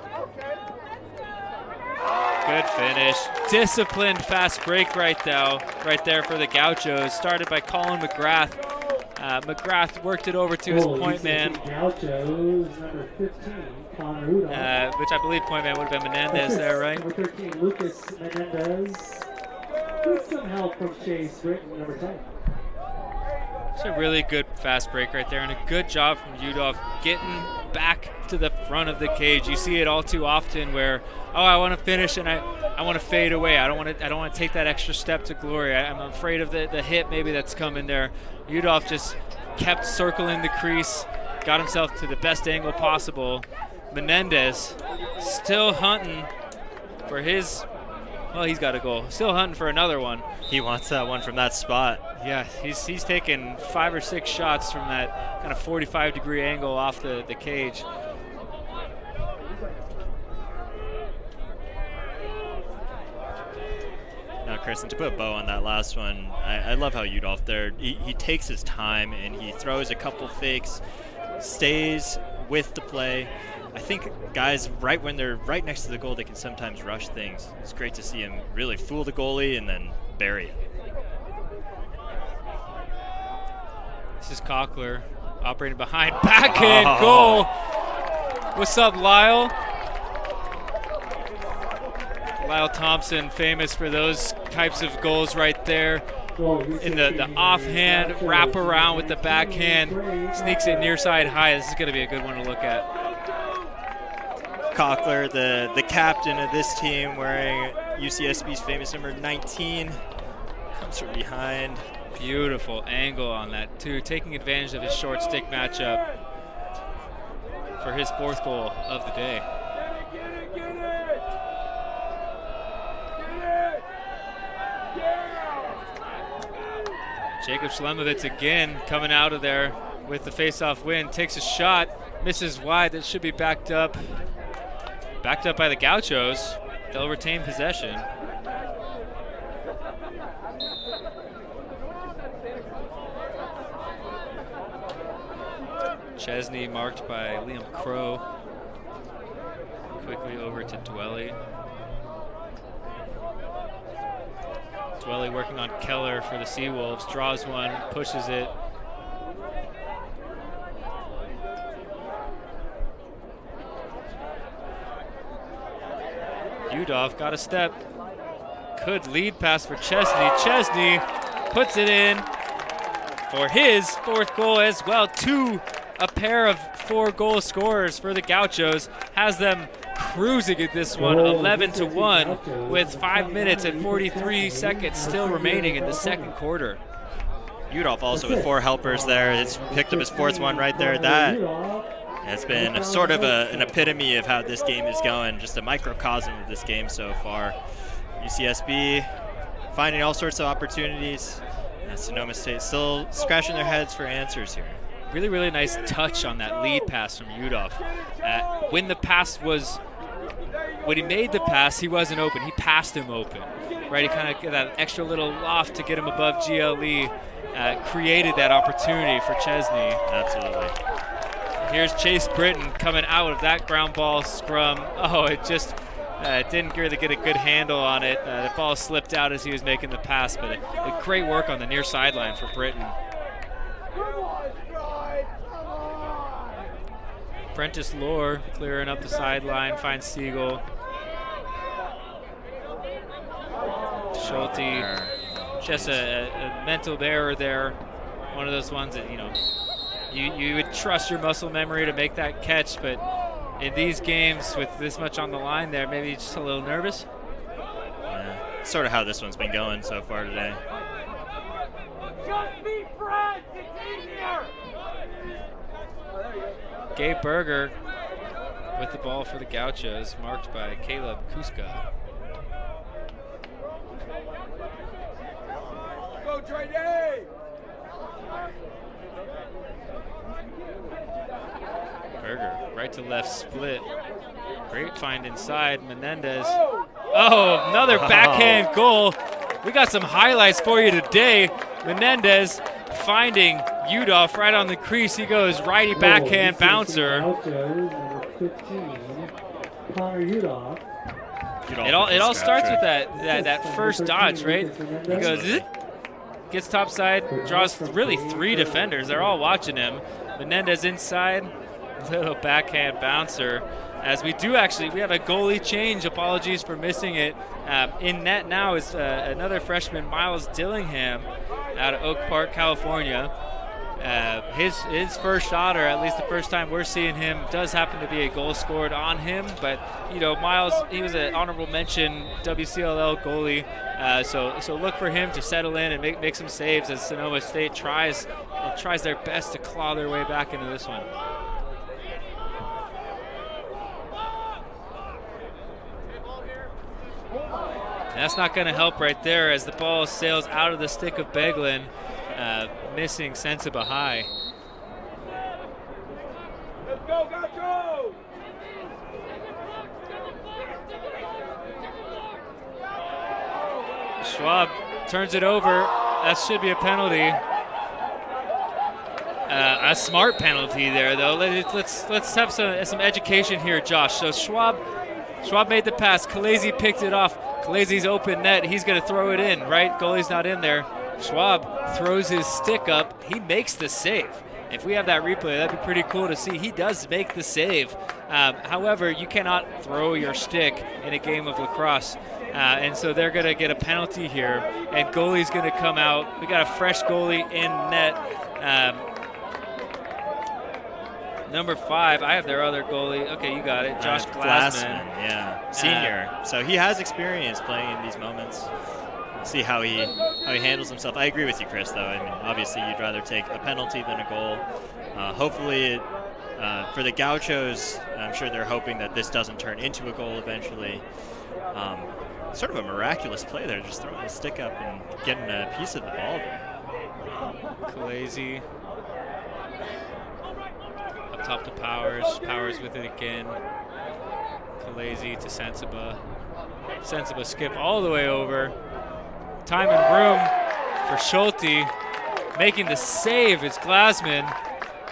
Good finish. Disciplined fast break right there for the Gauchos. Started by Colin McGrath. McGrath worked it over to his point man. Gauchos, number 15, Connor Rudolph. Which I believe point man would have been Menendez there, right? Number 13, Lucas Menendez. With some help from Chase Britton, number 10. It's a really good fast break right there, and a good job from Udolph getting back to the front of the cage. You see it all too often where, I want to finish and I want to fade away. I don't want to take that extra step to glory. I'm afraid of the hit maybe that's coming there. Udolph just kept circling the crease, got himself to the best angle possible. Menendez still hunting for his. Well, he's got a goal. Still hunting for another one. He wants that one from that spot. Yeah, he's taken 5 or 6 shots from that kind of 45-degree angle off the cage. Now, Chris, and to put a bow on that last one, I love how Udolph there, he takes his time and he throws a couple fakes, stays with the play. I think guys, right when they're right next to the goal, they can sometimes rush things. It's great to see him really fool the goalie and then bury it. This is Cochler operating behind, backhand goal. What's up, Lyle? Lyle Thompson, famous for those types of goals right there. In the offhand wraparound with the backhand, sneaks it near side high. This is going to be a good one to look at. Cochler, the captain of this team, wearing UCSB's famous number 19, comes from behind. Beautiful angle on that too, taking advantage of his short stick matchup for his 4th goal of the day. Jacob Schlemovitz again coming out of there with the face-off win, takes a shot, misses wide. That should be backed up by the Gauchos. They'll retain possession. Chesney marked by Liam Crow. Quickly over to Dwelly. Dwelly working on Keller for the Seawolves. Draws one, pushes it. Udolph got a step. Good lead pass for Chesney. Chesney puts it in for his 4th goal as well. A pair of 4-goal scorers for the Gauchos. Has them cruising at this one, 11-1, with 5 minutes and 43 seconds still remaining in the second quarter. Udolph also with 4 helpers there. It's picked up his 4th one right there. That has been sort of an epitome of how this game is going, just a microcosm of this game so far. UCSB finding all sorts of opportunities. Sonoma State still scratching their heads for answers here. Really, really nice touch on that lead pass from Udolph. When he made the pass, he wasn't open. He passed him open, right? He kind of got that extra little loft to get him above GLE, created that opportunity for Chesney. Absolutely. Here's Chase Britton coming out of that ground ball scrum. Oh, it just didn't really get a good handle on it. The ball slipped out as he was making the pass, but a great work on the near sideline for Britton. Prentice Lohr clearing up the sideline, finds Siegel. Schulte, just a mental error there. One of those ones that, you would trust your muscle memory to make that catch, but in these games with this much on the line there, maybe just a little nervous. Yeah, sort of how this one's been going so far today. Just be friends, it's easier. Gabe Berger with the ball for the Gauchos, marked by Caleb Kuska. Go, Trey Day! Berger, right to left split. Great find inside. Menendez. Oh, another backhand goal. We got some highlights for you today. Menendez finding Udolph right on the crease. He goes righty backhand bouncer. It all starts with that first dodge, right? He goes, gets topside, draws really 3 defenders. They're all watching him. Menendez inside, little backhand bouncer. As we have a goalie change. Apologies for missing it. In net now is another freshman, Miles Dillingham, out of Oak Park, California. His first shot, or at least the first time we're seeing him, does happen to be a goal scored on him. But Miles, he was an honorable mention WCLL goalie. So look for him to settle in and make some saves as Sonoma State tries their best to claw their way back into this one. And that's not going to help right there as the ball sails out of the stick of Beglin, missing Sensiba high. Let's go, Gacho! Schwab turns it over. That should be a penalty. A smart penalty there, though. Let's have some education here, Josh. So Schwab made the pass. Khaleesi picked it off. Khaleesi's open net. He's going to throw it in, right? Goalie's not in there. Schwab throws his stick up. He makes the save. If we have that replay, that'd be pretty cool to see. He does make the save. However, you cannot throw your stick in a game of lacrosse. And so they're going to get a penalty here. And goalie's going to come out. We got a fresh goalie in net. Number 5, I have their other goalie. Okay, you got it. Josh Glassman. Yeah, senior. So he has experience playing in these moments. See how he handles himself. I agree with you, Chris, though. I mean, obviously you'd rather take a penalty than a goal. Hopefully, for the Gauchos, I'm sure they're hoping that this doesn't turn into a goal eventually. Sort of a miraculous play there, just throwing the stick up and getting a piece of the ball there. Khaleesi. Up top to Powers. Powers with it again. Khaleesi to Sensiba. Sensiba skip all the way over. Time and room for Schulte. Making the save is Glassman.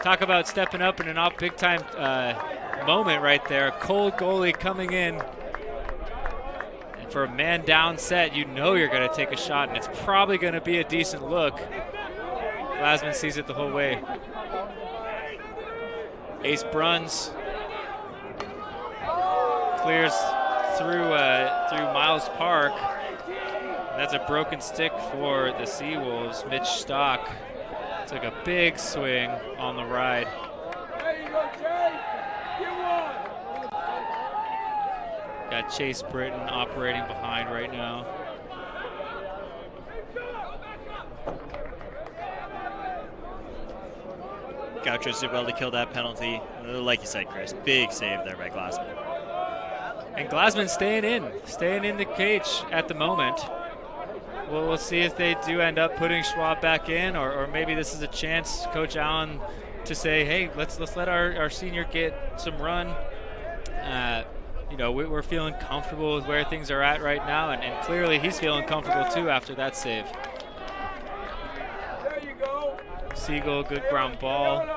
Talk about stepping up in an big-time moment right there. A cold goalie coming in. And for a man-down set, you know you're going to take a shot, and it's probably going to be a decent look. Glassman sees it the whole way. Ace Bruns clears through Miles Park. That's a broken stick for the Seawolves. Mitch Stock took a big swing on the ride. There you go, Chase. Get one. Got Chase Britton operating behind right now. Gauchos did well to kill that penalty. Like you said, Chris, big save there by Glassman. And Glassman staying in the cage at the moment. We'll see if they do end up putting Schwab back in, or maybe this is a chance, Coach Allen, to say, hey, let's let our senior get some run. We're feeling comfortable with where things are at right now, and clearly he's feeling comfortable too after that save. There you go. Siegel, good ground ball.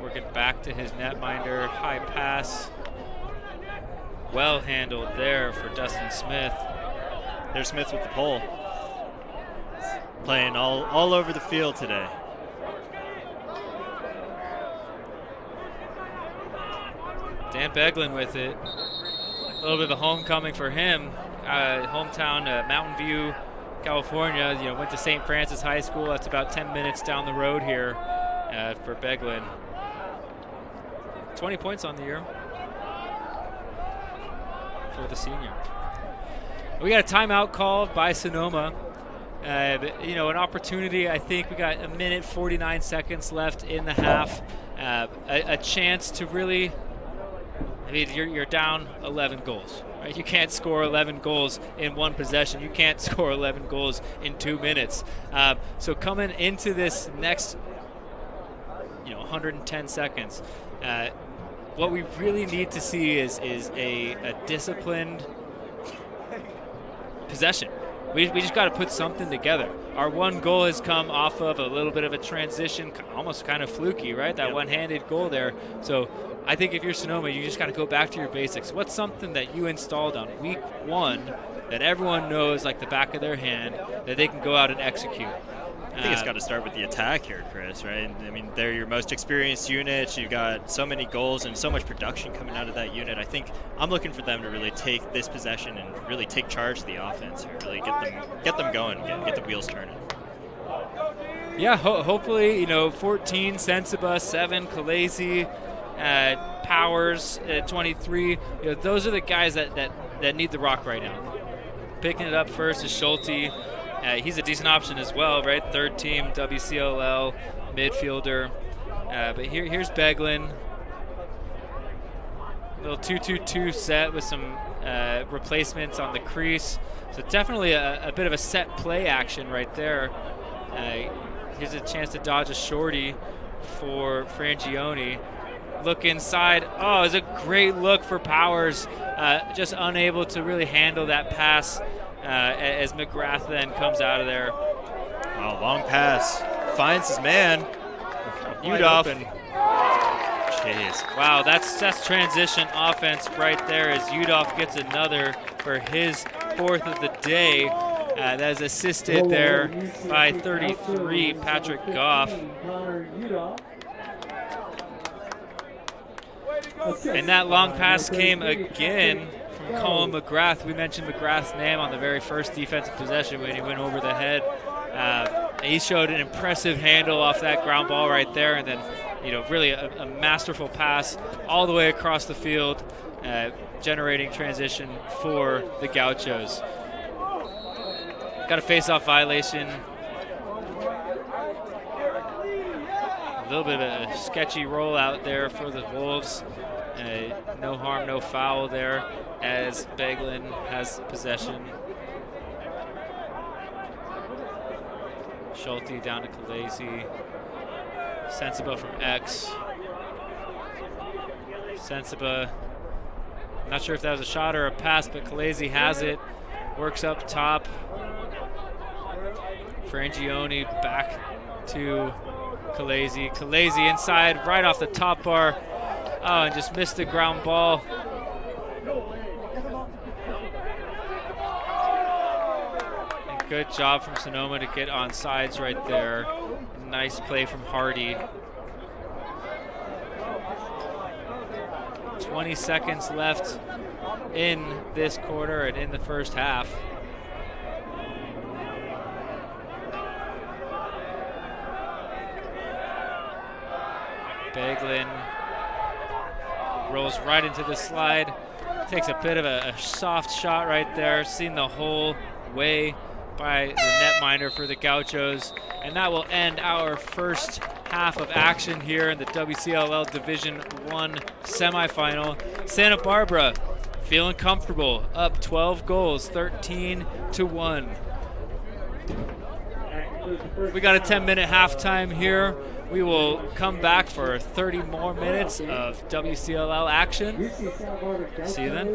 Working back to his netminder. High pass. Well handled there for Dustin Smith. There's Smith with the pole. Playing all over the field today. Dan Beglin with it. A little bit of a homecoming for him. Hometown, Mountain View, California. Went to St. Francis High School. That's about 10 minutes down the road here for Beglin. 20 points on the year for the senior. We got a timeout called by Sonoma. An opportunity. I think we got 1:49 seconds left in the half. A chance to really. You're down 11 goals, right? You can't score 11 goals in one possession. You can't score 11 goals in 2 minutes. So coming into this next, 110 seconds, what we really need to see is a disciplined possession. We just got to put something together. Our one goal has come off of a little bit of a transition, almost kind of fluky, right? That one-handed goal there. So I think if you're Sonoma, you just got to go back to your basics. What's something that you installed on week 1 that everyone knows like the back of their hand that they can go out and execute? I think it's got to start with the attack here, Chris, right? They're your most experienced unit. You've got so many goals and so much production coming out of that unit. I think I'm looking for them to really take this possession and really take charge of the offense here, really get them going, get the wheels turning. Yeah, hopefully, 14, Sensiba, 7, Khaleesi, Powers, 23. Those are the guys that need the rock right now. Picking it up first is Schulte. He's a decent option as well, right? Third team, WCLL, midfielder. But here's Beglin. Little 2-2-2 set with some replacements on the crease. So definitely a bit of a set play action right there. Here's a chance to dodge a shorty for Frangioni. Look inside. Oh, it's a great look for Powers. Just unable to really handle that pass. As McGrath then comes out of there. Oh, long pass. Finds his man. Udolph. Jeez. Wow, that's transition offense right there as Udolph gets another for his 4th of the day. That is assisted there by 33, Patrick Goff. And that long pass came again from Colin McGrath. We mentioned McGrath's name on the very first defensive possession when he went over the head. He showed an impressive handle off that ground ball right there, and then really a masterful pass all the way across the field, generating transition for the Gauchos. Got a face-off violation. A little bit of a sketchy rollout there for the Wolves. No harm, no foul there as Beglin has possession. Schulte down to Khaleesi. Sensiba from X. Sensiba, not sure if that was a shot or a pass, but Khaleesi has it. Works up top. Frangioni back to Khaleesi. Khaleesi inside, right off the top bar. Oh, and just missed the ground ball. And good job from Sonoma to get on sides right there. Nice play from Hardy. 20 seconds left in this quarter and in the first half. Baglin rolls right into the slide. Takes a bit of a soft shot right there. Seen the whole way by the netminder for the Gauchos. And that will end our first half of action here in the WCLL Division I semifinal. Santa Barbara feeling comfortable, up 12 goals, 13-1. We got a 10-minute halftime here. We will come back for 30 more minutes of WCLL action. See you then.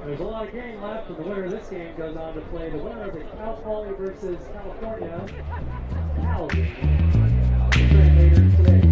There's a lot of game left, and the winner of this game goes on to play the winner of the Cal Poly versus California. Later today.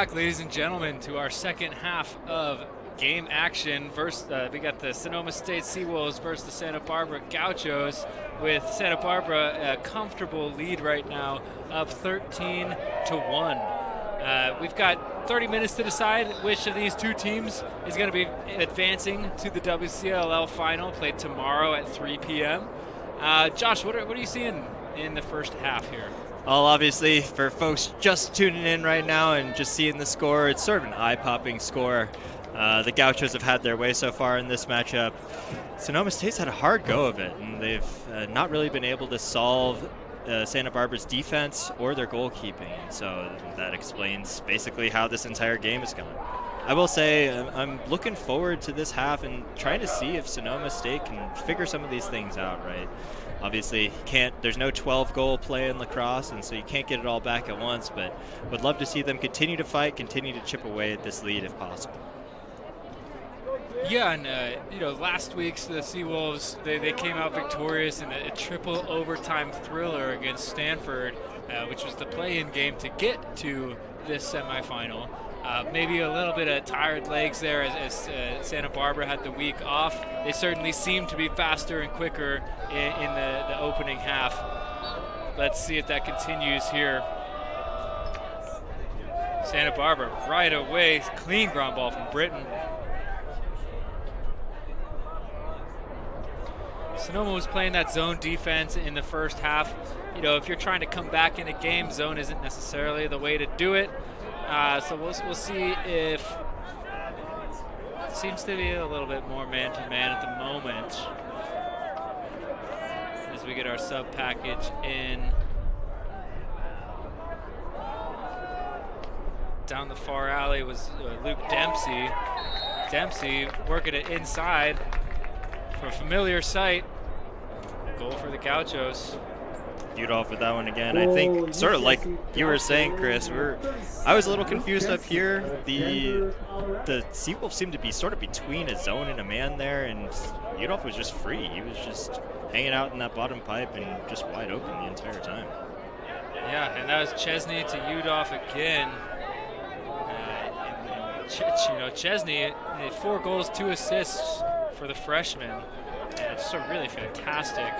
back, ladies and gentlemen, to our second half of game action. First, we got the Sonoma State Seawolves versus the Santa Barbara Gauchos, with Santa Barbara a comfortable lead right now, up 13-1. We've got 30 minutes to decide which of these two teams is going to be advancing to the WCLL final, played tomorrow at 3 p.m. Josh, what are you seeing in the first half here? Well, obviously, for folks just tuning in right now and just seeing the score, it's sort of an eye-popping score. The Gauchos have had their way so far in this matchup. Sonoma State's had a hard go of it, and they've not really been able to solve Santa Barbara's defense or their goalkeeping. So that explains basically how this entire game has gone. I will say I'm looking forward to this half and trying to see if Sonoma State can figure some of these things out, right? Obviously, there's no 12-goal play in lacrosse, and so you can't get it all back at once, but would love to see them continue to fight, continue to chip away at this lead if possible. Yeah, and last week's the Seawolves, they came out victorious in a triple overtime thriller against Stanford, which was the play-in game to get to this semifinal. Maybe a little bit of tired legs there as Santa Barbara had the week off. They certainly seemed to be faster and quicker in the opening half. Let's see if that continues here. Santa Barbara right away, clean ground ball from Britton. Sonoma was playing that zone defense in the first half. If you're trying to come back in a game, zone isn't necessarily the way to do it. So we'll see if it seems to be a little bit more man-to-man at the moment as we get our sub package in. Down the far alley was Luke Dempsey. Dempsey working it inside for a familiar sight. Goal for the Gauchos. Udolph with that one again. I think sort of like you were saying, Chris, I was a little confused up here. The Seawolves seemed to be sort of between a zone and a man there, and Udolph was just free. He was just hanging out in that bottom pipe and just wide open the entire time. Yeah, and that was Chesney to Udolph again. Chesney, 4 goals, 2 assists for the freshman. It's a really fantastic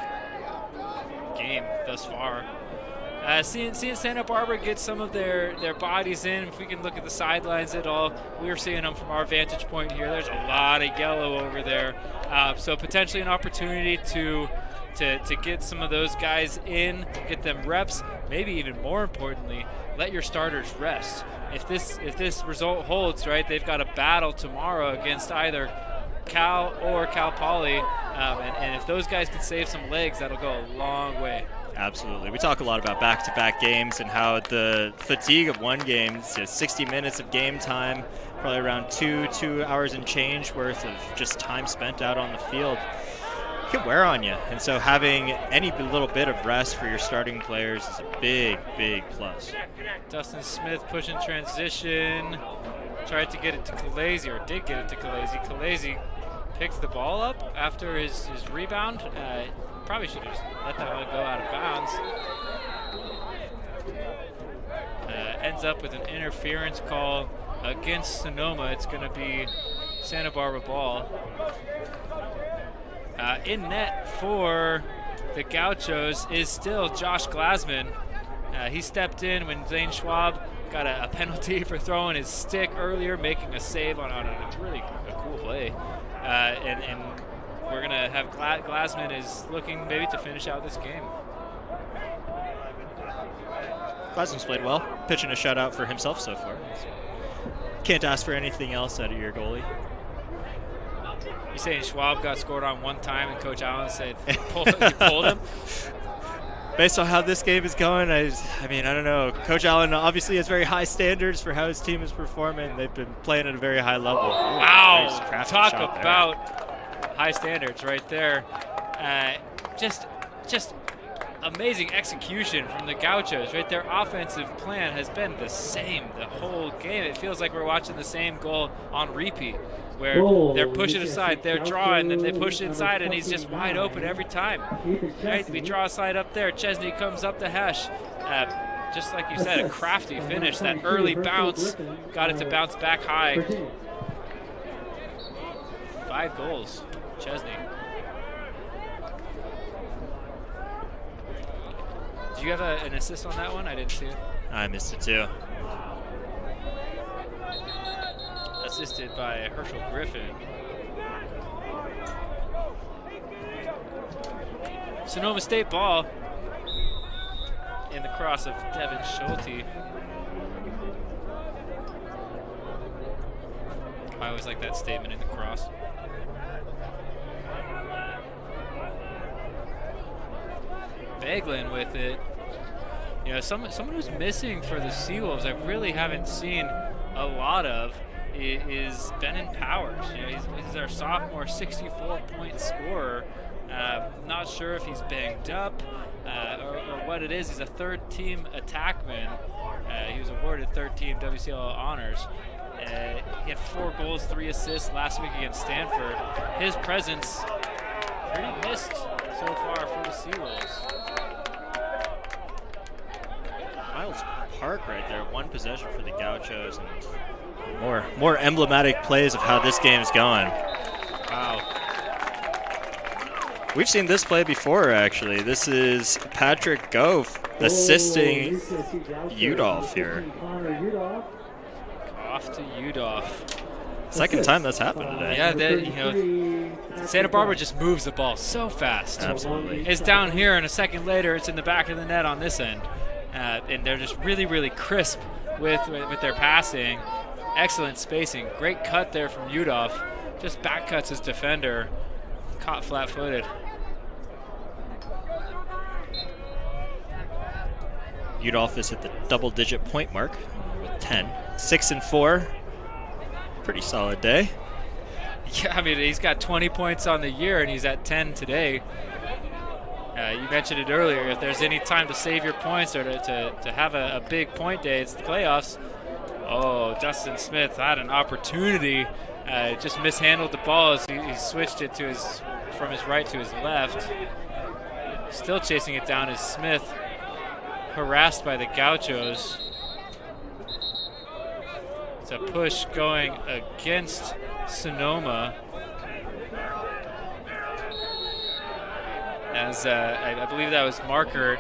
game thus far. Seeing Santa Barbara get some of their bodies in, if we can look at the sidelines at all, we're seeing them from our vantage point here. There's a lot of yellow over there. So potentially an opportunity to get some of those guys in, get them reps, maybe even more importantly, let your starters rest. If this result holds, right, they've got a battle tomorrow against either Cal or Cal Poly, and if those guys can save some legs, that'll go a long way. Absolutely. We talk a lot about back-to-back games and how the fatigue of one game, 60 minutes of game time, probably around 2 hours and change worth of just time spent out on the field, can wear on you. And so having any little bit of rest for your starting players is a big, big plus. Dustin Smith pushing transition. Tried to get it to Khaleesi, or did get it to Khaleesi. Khaleesi picks the ball up after his rebound. Probably should have just let that one go out of bounds. Ends up with an interference call against Sonoma. It's going to be Santa Barbara ball. In net for the Gauchos is still Josh Glasman. He stepped in when Zane Schwab got a penalty for throwing his stick earlier, making a save on a really cool play. And we're going to have Glasman is looking maybe to finish out this game. Glasman's played well, pitching a shutout for himself so far. Can't ask for anything else out of your goalie. You saying Schwab got scored on one time and Coach Allen said you pulled him? Based on how this game is going, I don't know. Coach Allen obviously has very high standards for how his team is performing. They've been playing at a very high level. Wow, talk about high standards right there. Just amazing execution from the Gauchos, right? Their offensive plan has been the same the whole game. It feels like we're watching the same goal on repeat, where they're pushing aside, they're drawing, then they push inside, and he's just wide open every time. Right? We draw a side up there. Chesney comes up the hash. just like you said, a crafty finish. That early bounce got it to bounce back high. 5 goals, Chesney. Did you have an assist on that one? I didn't see it. I missed it too. Assisted by Herschel Griffin. Sonoma State ball in the cross of Devin Schulte. I always like that statement, in the cross. Beglin with it. You know, someone who's missing for the Seawolves, I really haven't seen a lot of, is Benin Powers. You know, he's our sophomore 64-point scorer. Not sure if he's banged up or what it is. He's a third-team attackman. He was awarded third-team WCLL honors. He had 4 goals, 3 assists last week against Stanford. His presence pretty missed so far for the Seawolves. Miles Park right there, 1 possession for the Gauchos, and more emblematic plays of how this game is going. Wow. We've seen this play before, actually. This is Patrick Gove assisting Udolph here. Off to Udolph. Second time that's happened today. Yeah, you know, Santa Barbara just moves the ball so fast. Absolutely. It's down here, and a second later, it's in the back of the net on this end. And they're just really, really crisp with their passing. Excellent spacing. Great cut there from Udolph. Just back cuts his defender. Caught flat-footed. Udolph is at the double-digit point mark with 10. 6 and 4. Pretty solid day. Yeah, I mean, he's got 20 points on the year, and he's at 10 today. You mentioned it earlier. If there's any time to save your points or to have a big point day, it's the playoffs. Oh, Dustin Smith had an opportunity. Just mishandled the ball as he switched it from his right to his left. Still chasing it down is Smith, harassed by the Gauchos. It's a push going against Sonoma. As I believe that was Marker,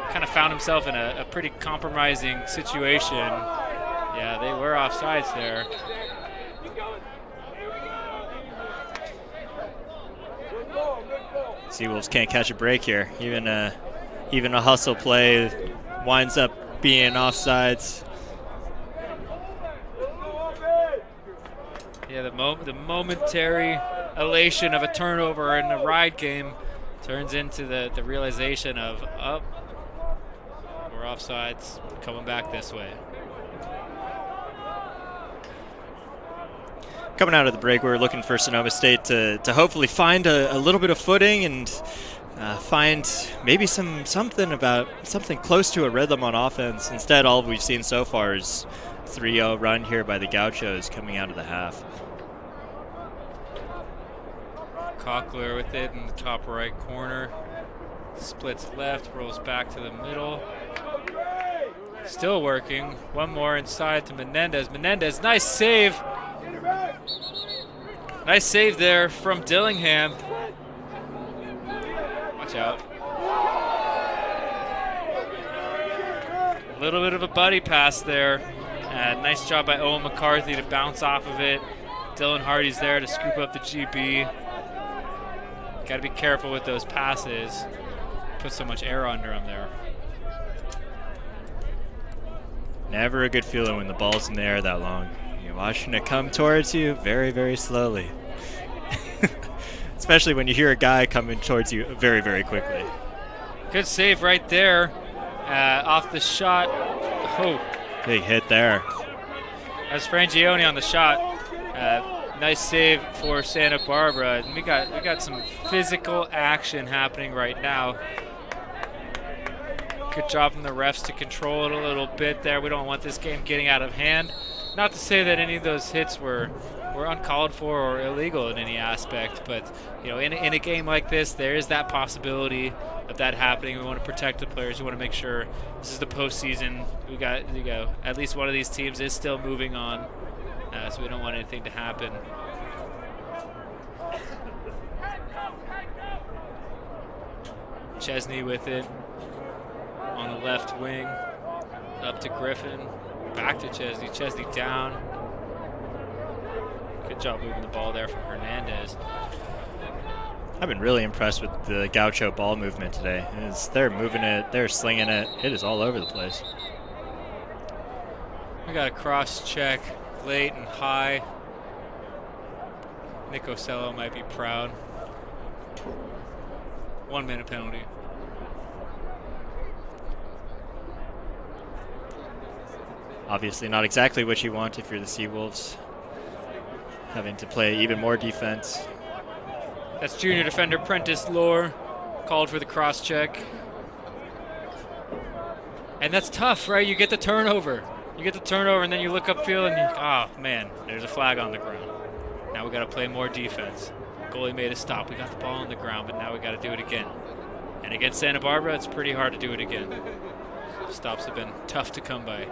kind of found himself in a pretty compromising situation. Yeah, they were offsides there. Seawolves can't catch a break here. Even a hustle play winds up being offsides. Yeah, the momentary elation of a turnover in the ride game turns into the realization of, we're offsides, coming back this way. Coming out of the break, we're looking for Sonoma State to hopefully find a little bit of footing and find maybe something close to a rhythm on offense. Instead, all we've seen so far is 3-0 run here by the Gauchos coming out of the half. Cochler with it in the top right corner. Splits left, rolls back to the middle. Still working. One more inside to Menendez. Menendez, nice save. Nice save there from Dillingham. Watch out. A little bit of a buddy pass there. Nice job by Owen McCarthy to bounce off of it. Dylan Hardy's there to scoop up the GB. Got to be careful with those passes. Put so much air under them there. Never a good feeling when the ball's in the air that long. You're watching it come towards you very, very slowly. Especially when you hear a guy coming towards you very, very quickly. Good save right there. Off the shot. Oh. Big hit there. That's Frangione on the shot. Nice save for Santa Barbara. And we got some physical action happening right now. Good job from the refs to control it a little bit there. We don't want this game getting out of hand. Not to say that any of those hits were were uncalled for or illegal in any aspect. But in a game like this, there is that possibility of that happening. We want to protect the players. We want to make sure this is the postseason. We got at least one of these teams is still moving on, so we don't want anything to happen. Chesney with it on the left wing, up to Griffin, back to Chesney. Chesney down. Good job moving the ball there from Hernandez. I've been really impressed with the Gaucho ball movement today. They're moving it, they're slinging it. It is all over the place. We got a cross check late and high. Nick Ocello might be proud. 1 minute penalty. Obviously not exactly what you want if you're the Seawolves. Having to play even more defense. That's junior defender Prentice Lohr, called for the cross check. And that's tough, right? You get the turnover. And then you look upfield and oh man, there's a flag on the ground. Now we got to play more defense. Goalie made a stop. We got the ball on the ground, but now we got to do it again. And against Santa Barbara, it's pretty hard to do it again. Stops have been tough to come by.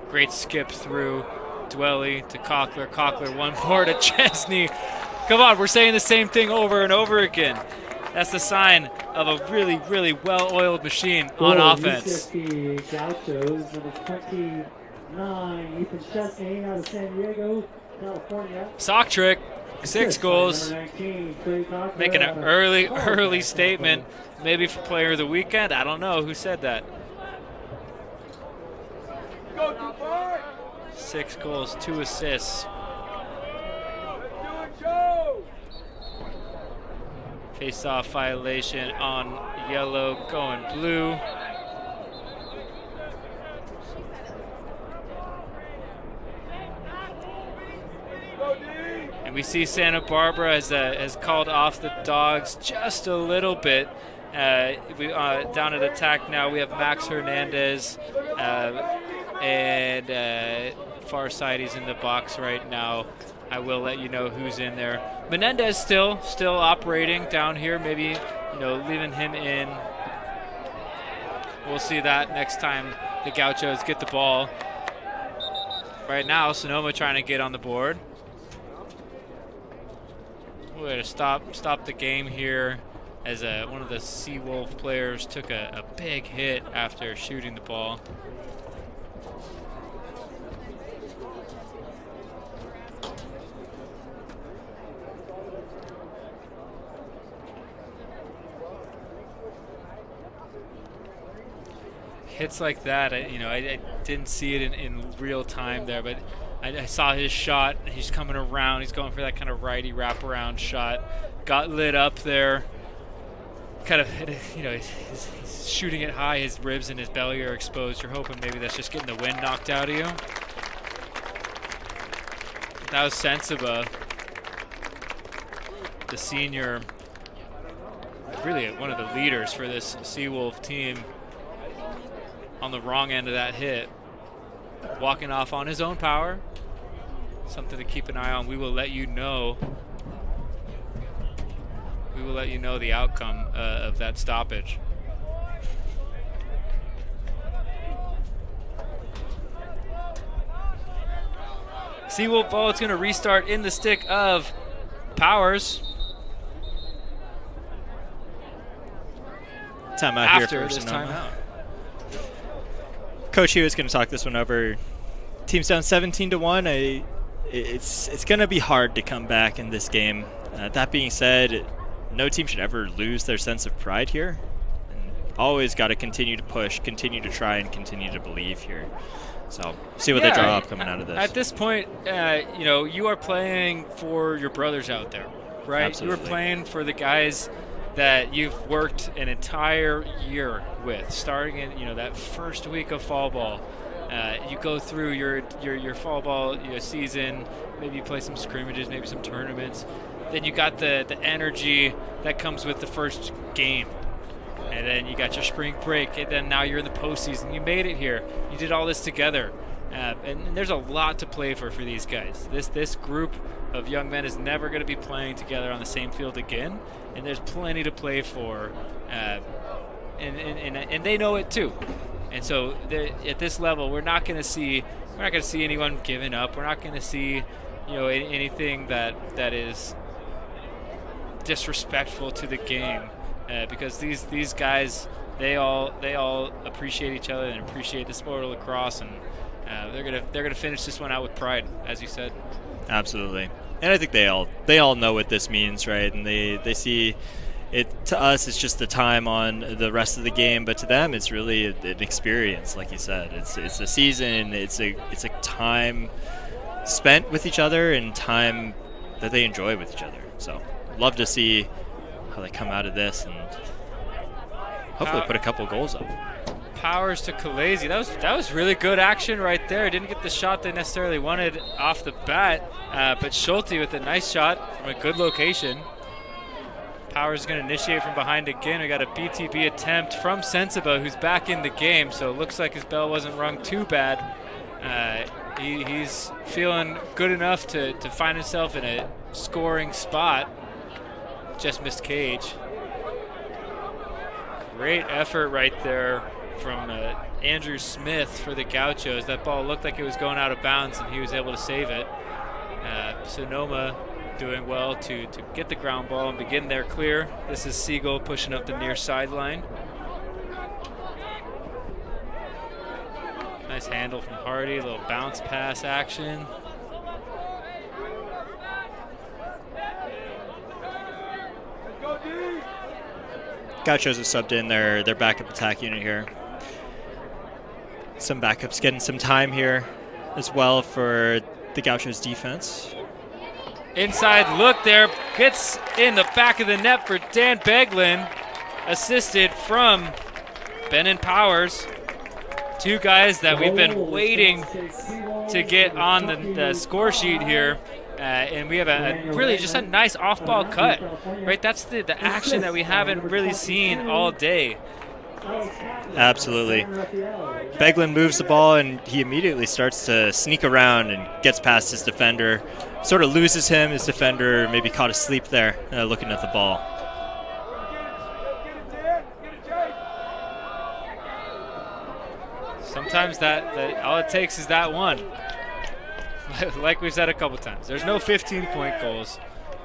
Great skip through Dwelly to Cochler. Cochler one more to Chesney. Come on, we're saying the same thing over and over again. That's the sign of a really, really well-oiled machine on offense. The Gauchos, number 29, Ethan Chesney out of San Diego, California. Sock trick, 6 goals. 19, Making an early statement, maybe for player of the weekend. I don't know who said that. 6 goals, 2 assists. Face-off violation on yellow, going blue. And we see Santa Barbara has called off the Dogs just a little bit. Down at attack now, we have Max Hernandez and Farsighty's in the box right now. I will let you know who's in there. Menendez still operating down here. Maybe leaving him in. We'll see that next time the Gauchos get the ball. Right now, Sonoma trying to get on the board. We're going to stop the game here as one of the Seawolf players took a big hit after shooting the ball. Hits like that, I didn't see it in real time there, but I saw his shot. He's coming around. He's going for that kind of righty wraparound shot. Got lit up there. Kind of, he's shooting it high. His ribs and his belly are exposed. You're hoping maybe that's just getting the wind knocked out of you. That was Sensiba, the senior, really one of the leaders for this Seawolf team, on the wrong end of that hit. Walking off on his own power. Something to keep an eye on. We will let you know. We will let you know the outcome of that stoppage. Seawolf ball, it's going to restart in the stick of Powers. Timeout here for this Sonoma. timeout. Coach Hugh is going to talk this one over. Team's down 17-1. It's going to be hard to come back in this game. That being said, no team should ever lose their sense of pride here. And always got to continue to push, continue to try, and continue to believe here. So see what they draw up coming out of this. At this point, you are playing for your brothers out there, right? Absolutely. You are playing for the guys that you've worked an entire year with, starting in that first week of fall ball. You go through your fall ball season. Maybe you play some scrimmages, maybe some tournaments. Then you got the energy that comes with the first game, and then you got your spring break, and then now you're in the postseason. You made it here. You did all this together. And there's a lot to play for these guys. This group of young men is never going to be playing together on the same field again, and there's plenty to play for, and they know it too. And so at this level, we're not going to see anyone giving up. We're not going to see, anything that is disrespectful to the game, because these guys, they all appreciate each other and appreciate the sport of lacrosse, and they're gonna finish this one out with pride, as you said. Absolutely, and I think they all know what this means, right? And they see it. To us, it's just the time on the rest of the game, but to them, it's really an experience, like you said. It's a season. It's a time spent with each other and time that they enjoy with each other. So, love to see how they come out of this and hopefully put a couple goals up. Powers to Khaleesi. That was really good action right there. Didn't get the shot they necessarily wanted off the bat, but Schulte with a nice shot from a good location. Powers is going to initiate from behind again. We got a BTB attempt from Sensiba, who's back in the game, so it looks like his bell wasn't rung too bad. He's feeling good enough to find himself in a scoring spot. Just missed cage. Great effort right there from Andrew Smith for the Gauchos. That ball looked like it was going out of bounds, and he was able to save it. Sonoma doing well to get the ground ball and begin their clear. This is Siegel pushing up the near sideline. Nice handle from Hardy, a little bounce pass action. Gauchos have subbed in their backup attack unit here. Some backups getting some time here as well for the Gauchos defense. Inside look there, gets in the back of the net for Dan Beglin, assisted from Ben and Powers. Two guys that we've been waiting to get on the score sheet here. And we have really just a nice off-ball cut, right? That's the action that we haven't really seen all day. Absolutely. Beglin moves the ball, and he immediately starts to sneak around and gets past his defender. Sort of loses him. His defender maybe caught asleep there, looking at the ball. Sometimes that all it takes is that one. Like we've said a couple times, there's no 15-point goals,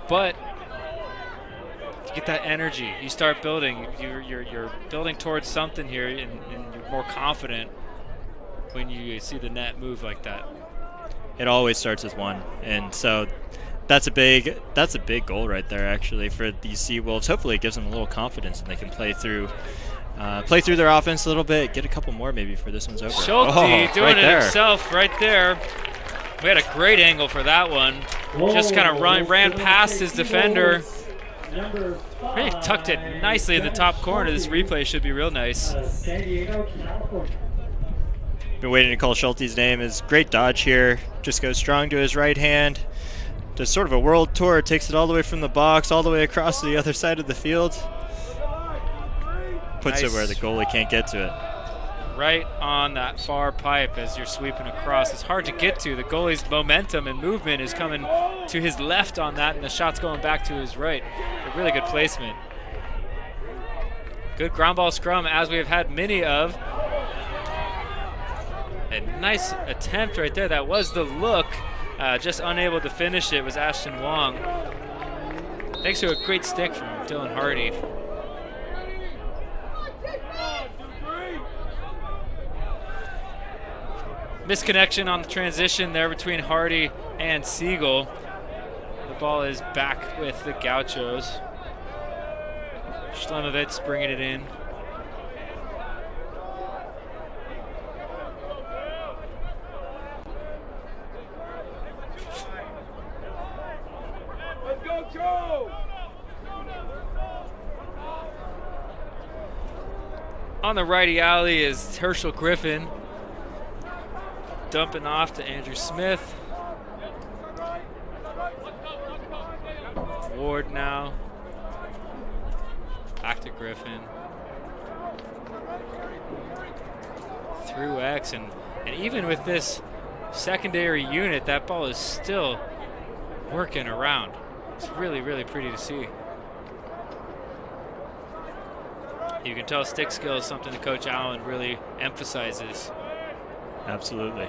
but you get that energy. You start building. You're building towards something here, and you're more confident when you see the net move like that. It always starts with one, and so that's a big goal right there, actually, for these Seawolves. Hopefully, it gives them a little confidence, and they can play through their offense a little bit, get a couple more maybe for this one's over. Schulte doing it himself right there. We had a great angle for that one. Just kind of ran past his defender. Really tucked it nicely in the top corner. This replay should be real nice. Been waiting to call Schulte's name. His great dodge here. Just goes strong to his right hand. Does sort of a world tour. Takes it all the way from the box, all the way across to the other side of the field. Puts it where the goalie can't get to it. Right on that far pipe as you're sweeping across. It's hard to get to. The goalie's momentum and movement is coming to his left on that, and the shot's going back to his right. A really good placement. Good ground ball scrum, as we have had many of. A nice attempt right there. That was the look. Just unable to finish it was Ashton Wong. Thanks to a great stick from Dylan Hardy. Misconnection on the transition there between Hardy and Siegel. The ball is back with the Gauchos. Schlemovitz bringing it in. Let's go, Joe! On the righty alley is Herschel Griffin. Dumping off to Andrew Smith. Ward now. Back to Griffin. Through X, and even with this secondary unit, that ball is still working around. It's really, really pretty to see. You can tell stick skill is something that Coach Allen really emphasizes. Absolutely.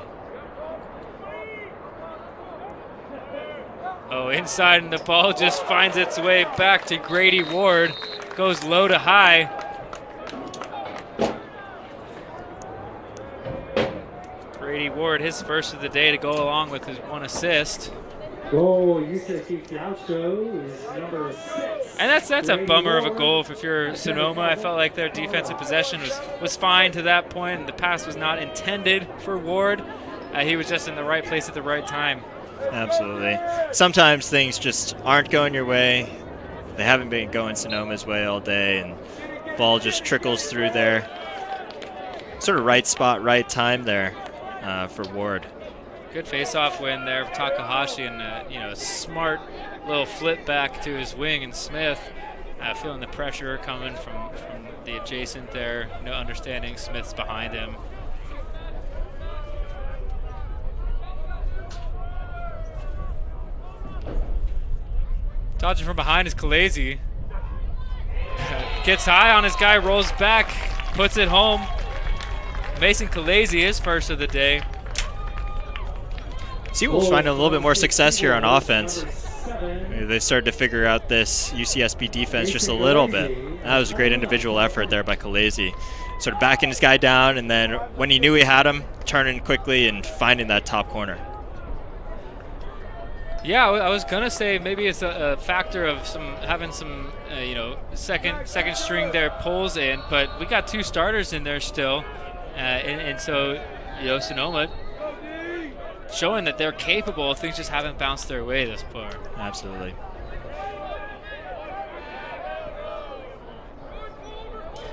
Oh, inside, and the ball just finds its way back to Grady Ward. Goes low to high. Grady Ward, his first of the day to go along with his 1 assist. Goal, UCSB Gauchos, number 6. And that's a bummer of a goal if you're Sonoma. I felt like their defensive possession was fine to that point. The pass was not intended for Ward. He was just in the right place at the right time. Absolutely. Sometimes things just aren't going your way. They haven't been going Sonoma's way all day, and ball just trickles through there. Sort of right spot, right time there for Ward. Good face-off win there for Takahashi, and a smart little flip back to his wing, and Smith feeling the pressure coming from the adjacent there. No understanding Smith's behind him. Dodging from behind is Khaleesi. Gets high on his guy, rolls back, puts it home. Mason Khaleesi, his first of the day. Seawolves finding a little bit more success here on offense. They started to figure out this UCSB defense just a little bit. That was a great individual effort there by Khaleesi. Sort of backing his guy down, and then when he knew he had him, turning quickly and finding that top corner. Yeah, I was gonna say maybe it's a factor of having some second string there pulls in, but we got 2 starters in there still, and so Sonoma showing that they're capable. Things just haven't bounced their way this far. Absolutely.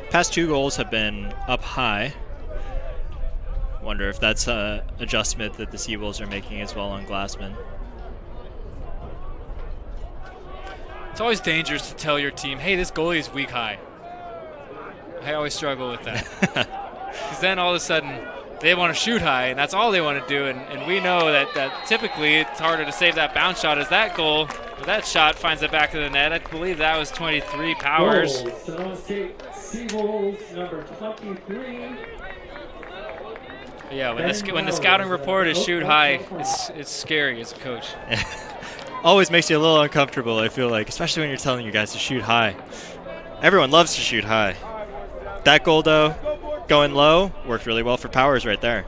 Past 2 goals have been up high. Wonder if that's an adjustment that the Seawolves are making as well on Glassman. It's always dangerous to tell your team, hey, this goalie is weak high. I always struggle with that. Because then all of a sudden, they want to shoot high, and that's all they want to do. And we know that typically it's harder to save that bounce shot as that goal, or that shot finds the back of the net. I believe that was 23 Powers. Sonoma State Seawolves, number 23. Yeah, when the scouting report is shoot high, it's scary as a coach. Always makes you a little uncomfortable, I feel like, especially when you're telling your guys to shoot high. Everyone loves to shoot high. That goal, though, going low, worked really well for Powers right there.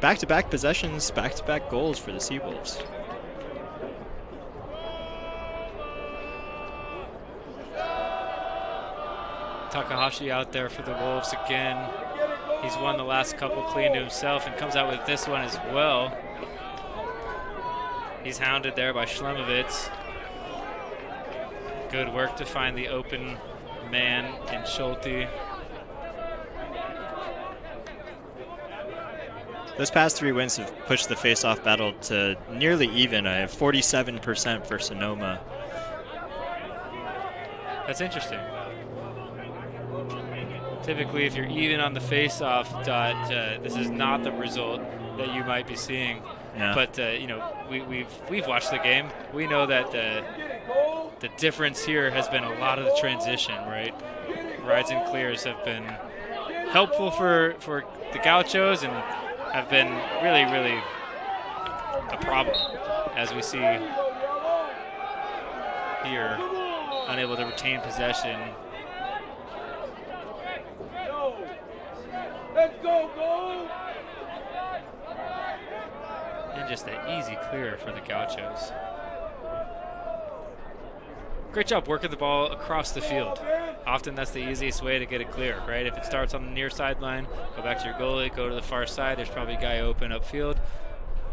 Back-to-back possessions, back-to-back goals for the Seawolves. Takahashi out there for the Wolves again. He's won the last couple clean to himself and comes out with this one as well. He's hounded there by Schlemovitz. Good work to find the open man in Schulte. Those past 3 wins have pushed the face-off battle to nearly even. I have 47% for Sonoma. That's interesting. Typically, if you're even on the face-off dot, this is not the result that you might be seeing. Yeah. But we've watched the game. We know that the difference here has been a lot of the transition, right? Rides and clears have been helpful for the Gauchos and have been really, really a problem, as we see here, unable to retain possession. Let's go, go! And just an easy clear for the Gauchos. Great job working the ball across the field. Often that's the easiest way to get it clear, right? If it starts on the near sideline, go back to your goalie, go to the far side. There's probably a guy open upfield.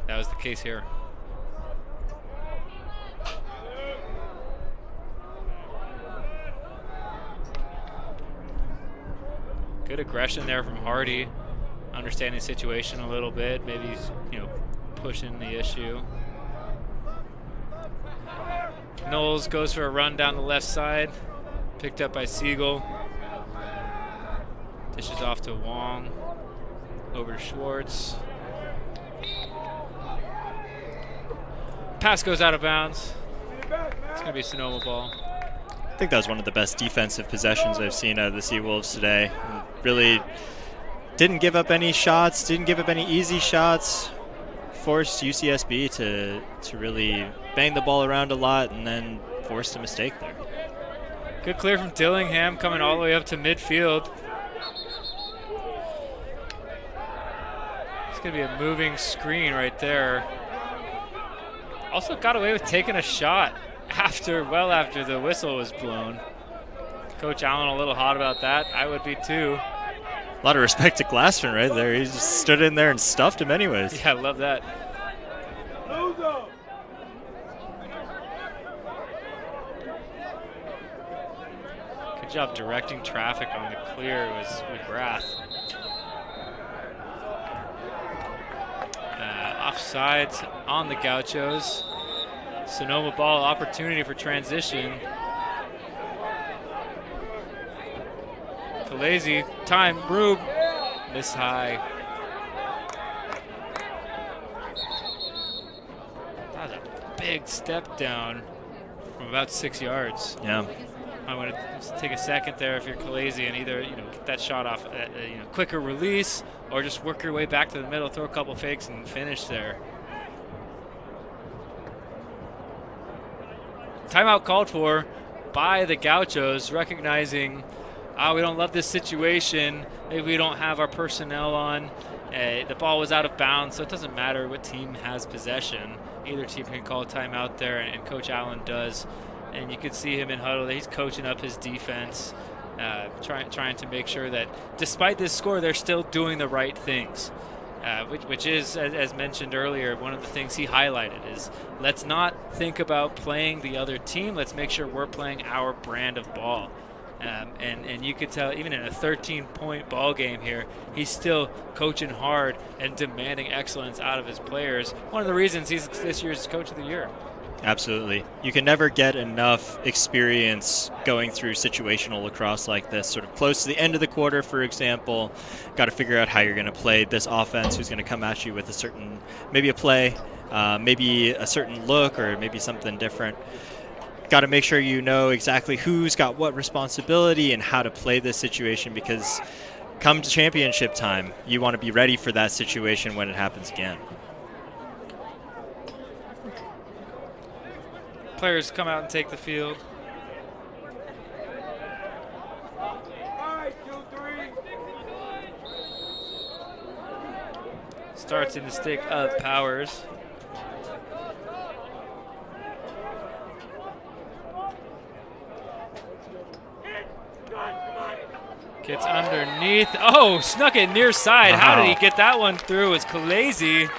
That was the case here. Good aggression there from Hardy, understanding the situation a little bit. Maybe he's, pushing the issue. Knowles goes for a run down the left side, picked up by Siegel. Dishes off to Wong. Over to Schwartz. Pass goes out of bounds. It's going to be Sonoma ball. I think that was one of the best defensive possessions I've seen out of the Seawolves today. Really didn't give up any shots, didn't give up any easy shots. Forced UCSB to really bang the ball around a lot and then forced a mistake there. Good clear from Dillingham coming all the way up to midfield. It's going to be a moving screen right there. Also got away with taking a shot after the whistle was blown. Coach Allen a little hot about that. I would be too. A lot of respect to Glassman right there. He just stood in there and stuffed him anyways. Yeah, I love that. Good job directing traffic on the clear. It was McGrath. Offsides on the Gauchos. Sonoma ball, opportunity for transition. Kalezi, time, Rube, miss high. That was a big step down from about 6 yards. Yeah. I want to take a second there if you're Kalezi and either get that shot off at quicker release or just work your way back to the middle, throw a couple fakes and finish there. Timeout called for by the Gauchos, recognizing we don't love this situation. Maybe we don't have our personnel on. The ball was out of bounds, so it doesn't matter what team has possession. Either team can call a timeout there, and Coach Allen does. And you could see him in huddle. He's coaching up his defense, trying to make sure that despite this score, they're still doing the right things, which is, as mentioned earlier, one of the things he highlighted is let's not think about playing the other team. Let's make sure we're playing our brand of ball. And you could tell even in a 13-point ball game here, he's still coaching hard and demanding excellence out of his players. One of the reasons he's this year's Coach of the Year. Absolutely. You can never get enough experience going through situational lacrosse like this, sort of close to the end of the quarter, for example. Got to figure out how you're going to play this offense, who's going to come at you with a certain, maybe a play, maybe a certain look, or maybe something different. Got to make sure you know exactly who's got what responsibility and how to play this situation, because come to championship time, you want to be ready for that situation when it happens again. Players come out and take the field. Starts in the stick of Powers. Gets underneath. Oh, snuck it near side. Wow. How did he get that one through? It's Kalezi.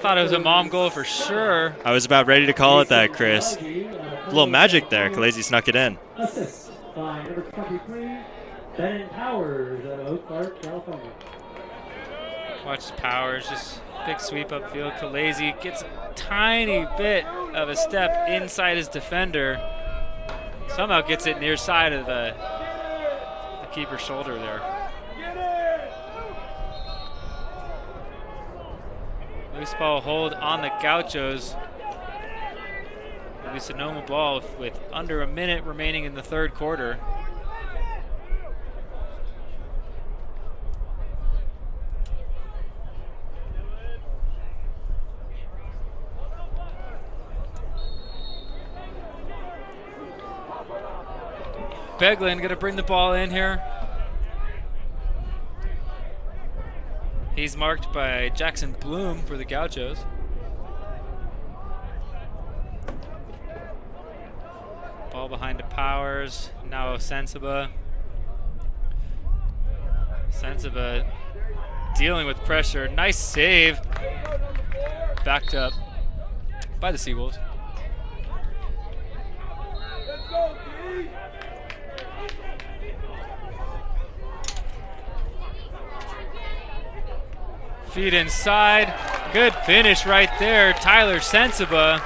Thought it was a mom goal for sure. I was about ready to call it that, Chris. A little magic there. Kalezi snuck it in. Assist by number 23, Ben Powers of Oak Park, California. Watch Powers, just big sweep upfield. Kalezi gets a tiny bit of a step inside his defender. Somehow gets it near side of the keeper's shoulder there. Loose ball hold on the Gauchos. It'll be Sonoma ball with under a minute remaining in the third quarter. Beglin going to bring the ball in here. He's marked by Jackson Bloom for the Gauchos. Ball behind to Powers. Now Sensiba. Sensiba dealing with pressure. Nice save. Backed up by the Seawolves. Feed inside. Good finish right there. Tyler Sensiba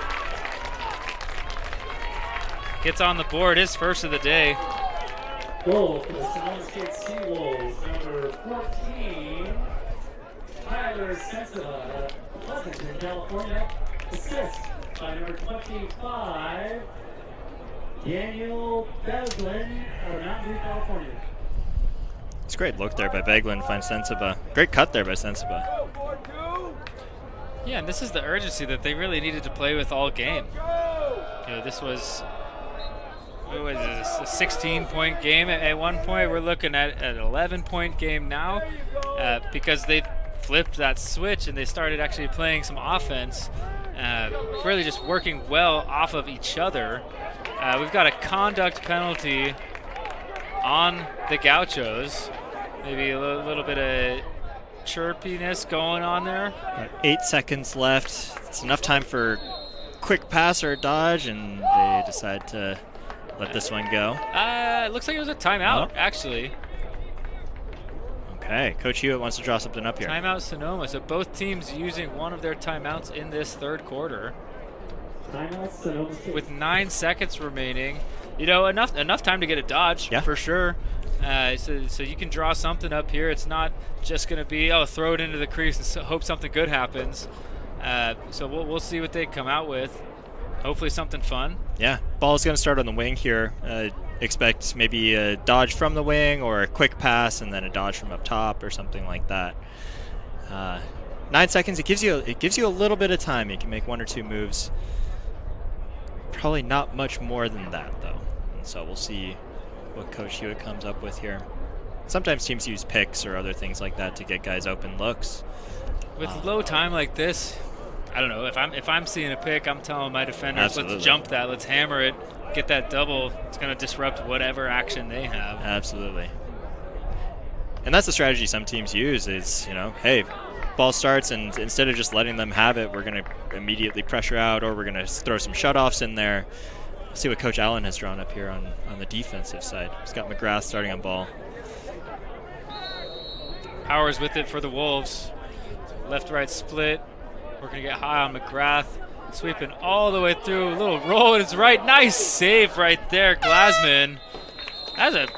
gets on the board, his first of the day. Goal for the Sonoma State Seawolves, number 14, Tyler Sensiva, Pleasanton, California. Assist by number 25, Daniel Beglin out of Mountain View, California. It's a great look there by Beglin to find Sensiba. Great cut there by Sensiba. Yeah, and this is the urgency that they really needed to play with all game. You know, this was a 16-point game at one point. We're looking at an 11-point game now because they flipped that switch and they started actually playing some offense, really just working well off of each other. We've got a conduct penalty on the Gauchos. Maybe a little bit of chirpiness going on there. 8 seconds left. It's enough time for quick pass or a dodge, and they decide to let this one go. It looks like it was a timeout, actually. Okay, Coach Hewitt wants to draw something up here. Timeout Sonoma. So both teams using one of their timeouts in this third quarter. Timeout Sonoma. With 9 seconds remaining, you know, enough time to get a dodge, yeah, for sure. So you can draw something up here. It's not just going to be, oh, throw it into the crease and hope something good happens. So we'll see what they come out with. Hopefully something fun. Yeah, ball is going to start on the wing here. Expect maybe a dodge from the wing or a quick pass and then a dodge from up top or something like that. 9 seconds. It gives you a little bit of time. You can make 1 or 2 moves. Probably not much more than that, though. And so we'll see what Coach Hewitt comes up with here. Sometimes teams use picks or other things like that to get guys open looks. With low time like this, I don't know. If I'm seeing a pick, I'm telling my defenders, Absolutely. Let's jump that, let's hammer it, get that double. It's going to disrupt whatever action they have. Absolutely. And that's the strategy some teams use is, you know, hey, ball starts, and instead of just letting them have it, we're going to immediately pressure out, or we're going to throw some shutoffs in there. Let's see what Coach Allen has drawn up here on the defensive side. He's got McGrath starting on ball. Powers with it for the Wolves. Left-right split. We're going to get high on McGrath. Sweeping all the way through. A little roll. It's right. Nice save right there, Glasman. That's a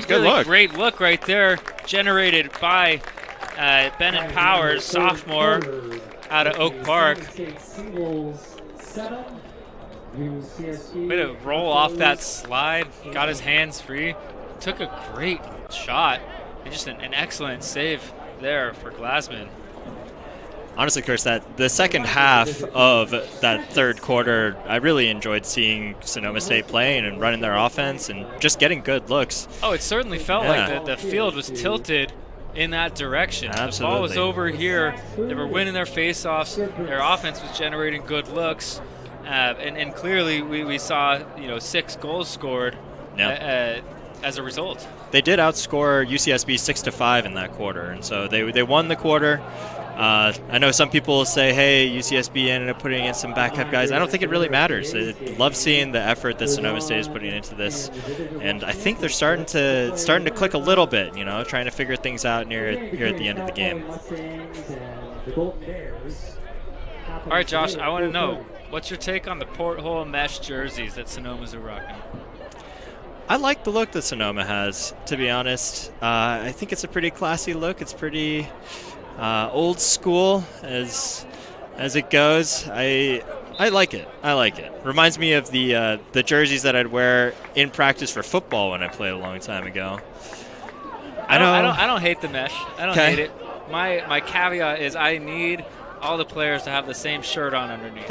really look. great look right there. Generated by Bennett Powers, sophomore out of Oak Park. Way to roll off that slide. Got his hands free. Took a great shot. And just an excellent save there for Glasman. Honestly, Chris, the second half of that third quarter, I really enjoyed seeing Sonoma State playing and running their offense and just getting good looks. Oh, it certainly felt like the field was tilted in that direction. Absolutely. The ball was over here. They were winning their face-offs. Their offense was generating good looks. And clearly we saw 6 goals scored as a result. They did outscore UCSB 6-5 in that quarter, and so they won the quarter. I know some people say, hey, UCSB ended up putting in some backup guys. I don't think it really matters. I love seeing the effort that Sonoma State is putting into this, and I think they're starting to click a little bit, trying to figure things out here at the end of the game. All right, Josh, I want to know, what's your take on the porthole mesh jerseys that Sonoma's are rocking? I like the look that Sonoma has, to be honest. I think it's a pretty classy look. It's pretty old school as it goes. I like it. I like it. Reminds me of the jerseys that I'd wear in practice for football when I played a long time ago. I don't hate the mesh. I don't hate it. My caveat is I need all the players to have the same shirt on underneath.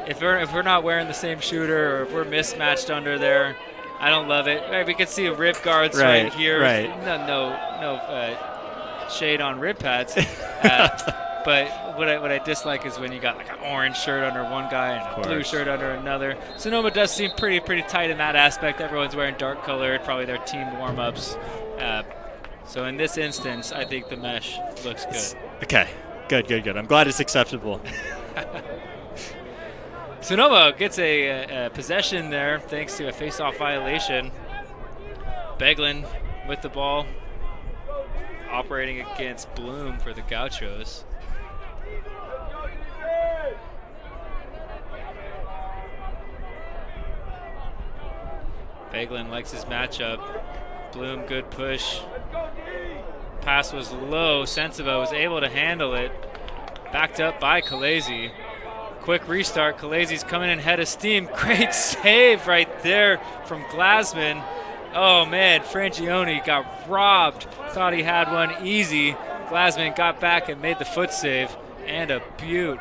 if we're not wearing the same shooter, or if we're mismatched under there, I don't love it. Right, we can see rib guards right here. Right. No shade on rib pads. But what I dislike is when you got like an orange shirt under one guy and a blue shirt under another. Sonoma does seem pretty tight in that aspect. Everyone's wearing dark colored, probably their team warm-ups. So in this instance, I think the mesh looks good. Okay. Good. I'm glad it's acceptable. Sonoma gets a possession there thanks to a face-off violation. Beglin with the ball, operating against Bloom for the Gauchos. Beglin likes his matchup. Bloom, good push. Pass was low. Sensiba was able to handle it. Backed up by Khaleesi. Quick restart. Khaleesi's coming in head of steam. Great save right there from Glasman. Oh man, Frangioni got robbed. Thought he had one easy. Glasman got back and made the foot save. And a beaut.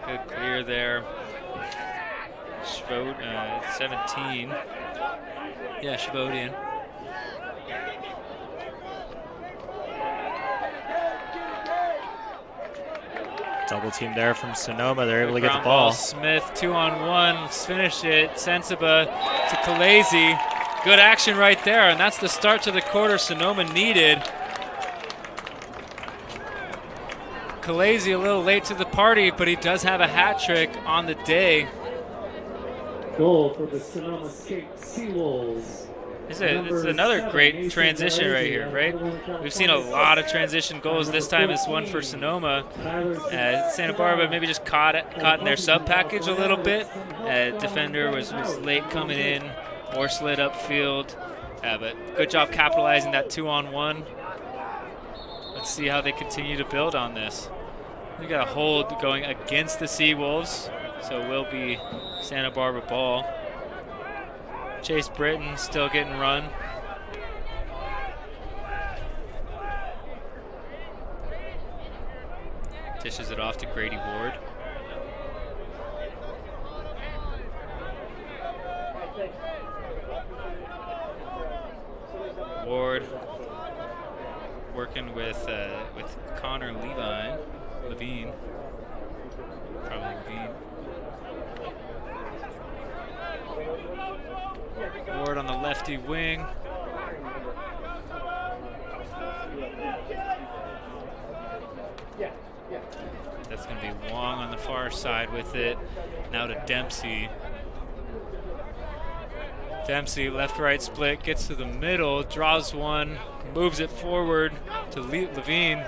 Good clear there. 17. Yeah, Shavodian. Double team there from Sonoma. They're able to get the ball. Smith 2-on-1. Let's finish it. Sensiba to Khaleesi. Good action right there, and that's the start to the quarter Sonoma needed. Khaleesi a little late to the party, but he does have a hat trick on the day. Goal for the Sonoma Seawolves. It's another great transition right here, right? We've seen a lot of transition goals. This time it's one for Sonoma. Santa Barbara maybe just caught in their sub package a little bit. Defender was late coming in, more slid upfield. But good job capitalizing that 2-on-1. Let's see how they continue to build on this. We got a hold going against the Seawolves, so it will be Santa Barbara ball. Chase Britton still getting run. Dishes it off to Grady Ward. Ward working with Connor Levine. Probably Levine. Ward on the lefty wing. That's going to be Wong on the far side with it. Now to Dempsey. Dempsey, left-right split, gets to the middle, draws one, moves it forward to Levine.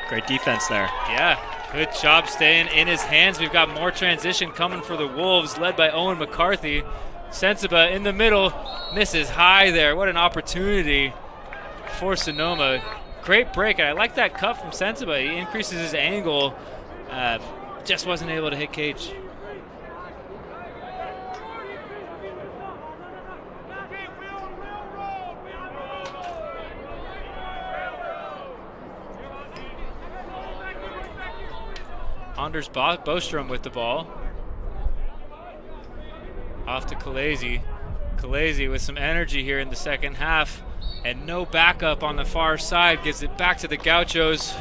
Great defense there. Yeah, good job staying in his hands. We've got more transition coming for the Wolves, led by Owen McCarthy. Sensiba in the middle, misses high there. What an opportunity for Sonoma. Great break, and I like that cut from Sensiba. He increases his angle, just wasn't able to hit Cage. Anders Bostrom with the ball. Off to Khaleesi. Khaleesi with some energy here in the second half. And no backup on the far side. Gives it back to the Gauchos.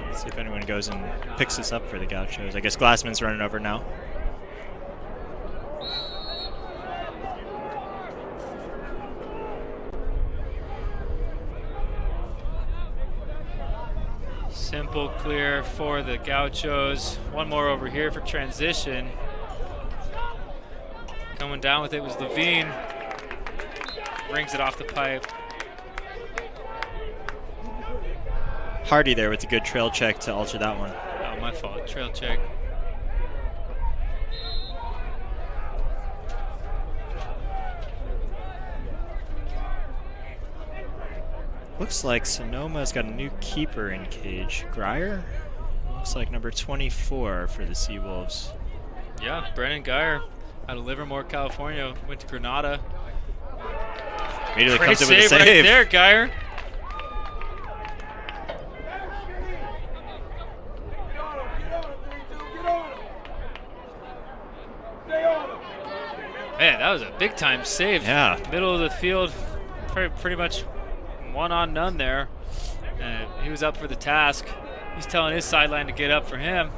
Let's see if anyone goes and picks this up for the Gauchos. I guess Glassman's running over now. Simple clear for the Gauchos. One more over here for transition. Coming down with it was Levine. Rings it off the pipe. Hardy there with a good trail check to alter that one. Oh, my fault. Trail check. Looks like Sonoma's got a new keeper in cage. Greyer? Looks like number 24 for the Seawolves. Yeah, Brennan Geyer out of Livermore, California. Went to Granada. Immediately Great comes in with a save. Right there, Geyer. Man, that was a big time save. Yeah. Middle of the field, pretty much one on none there. He was up for the task. He's telling his sideline to get up for him.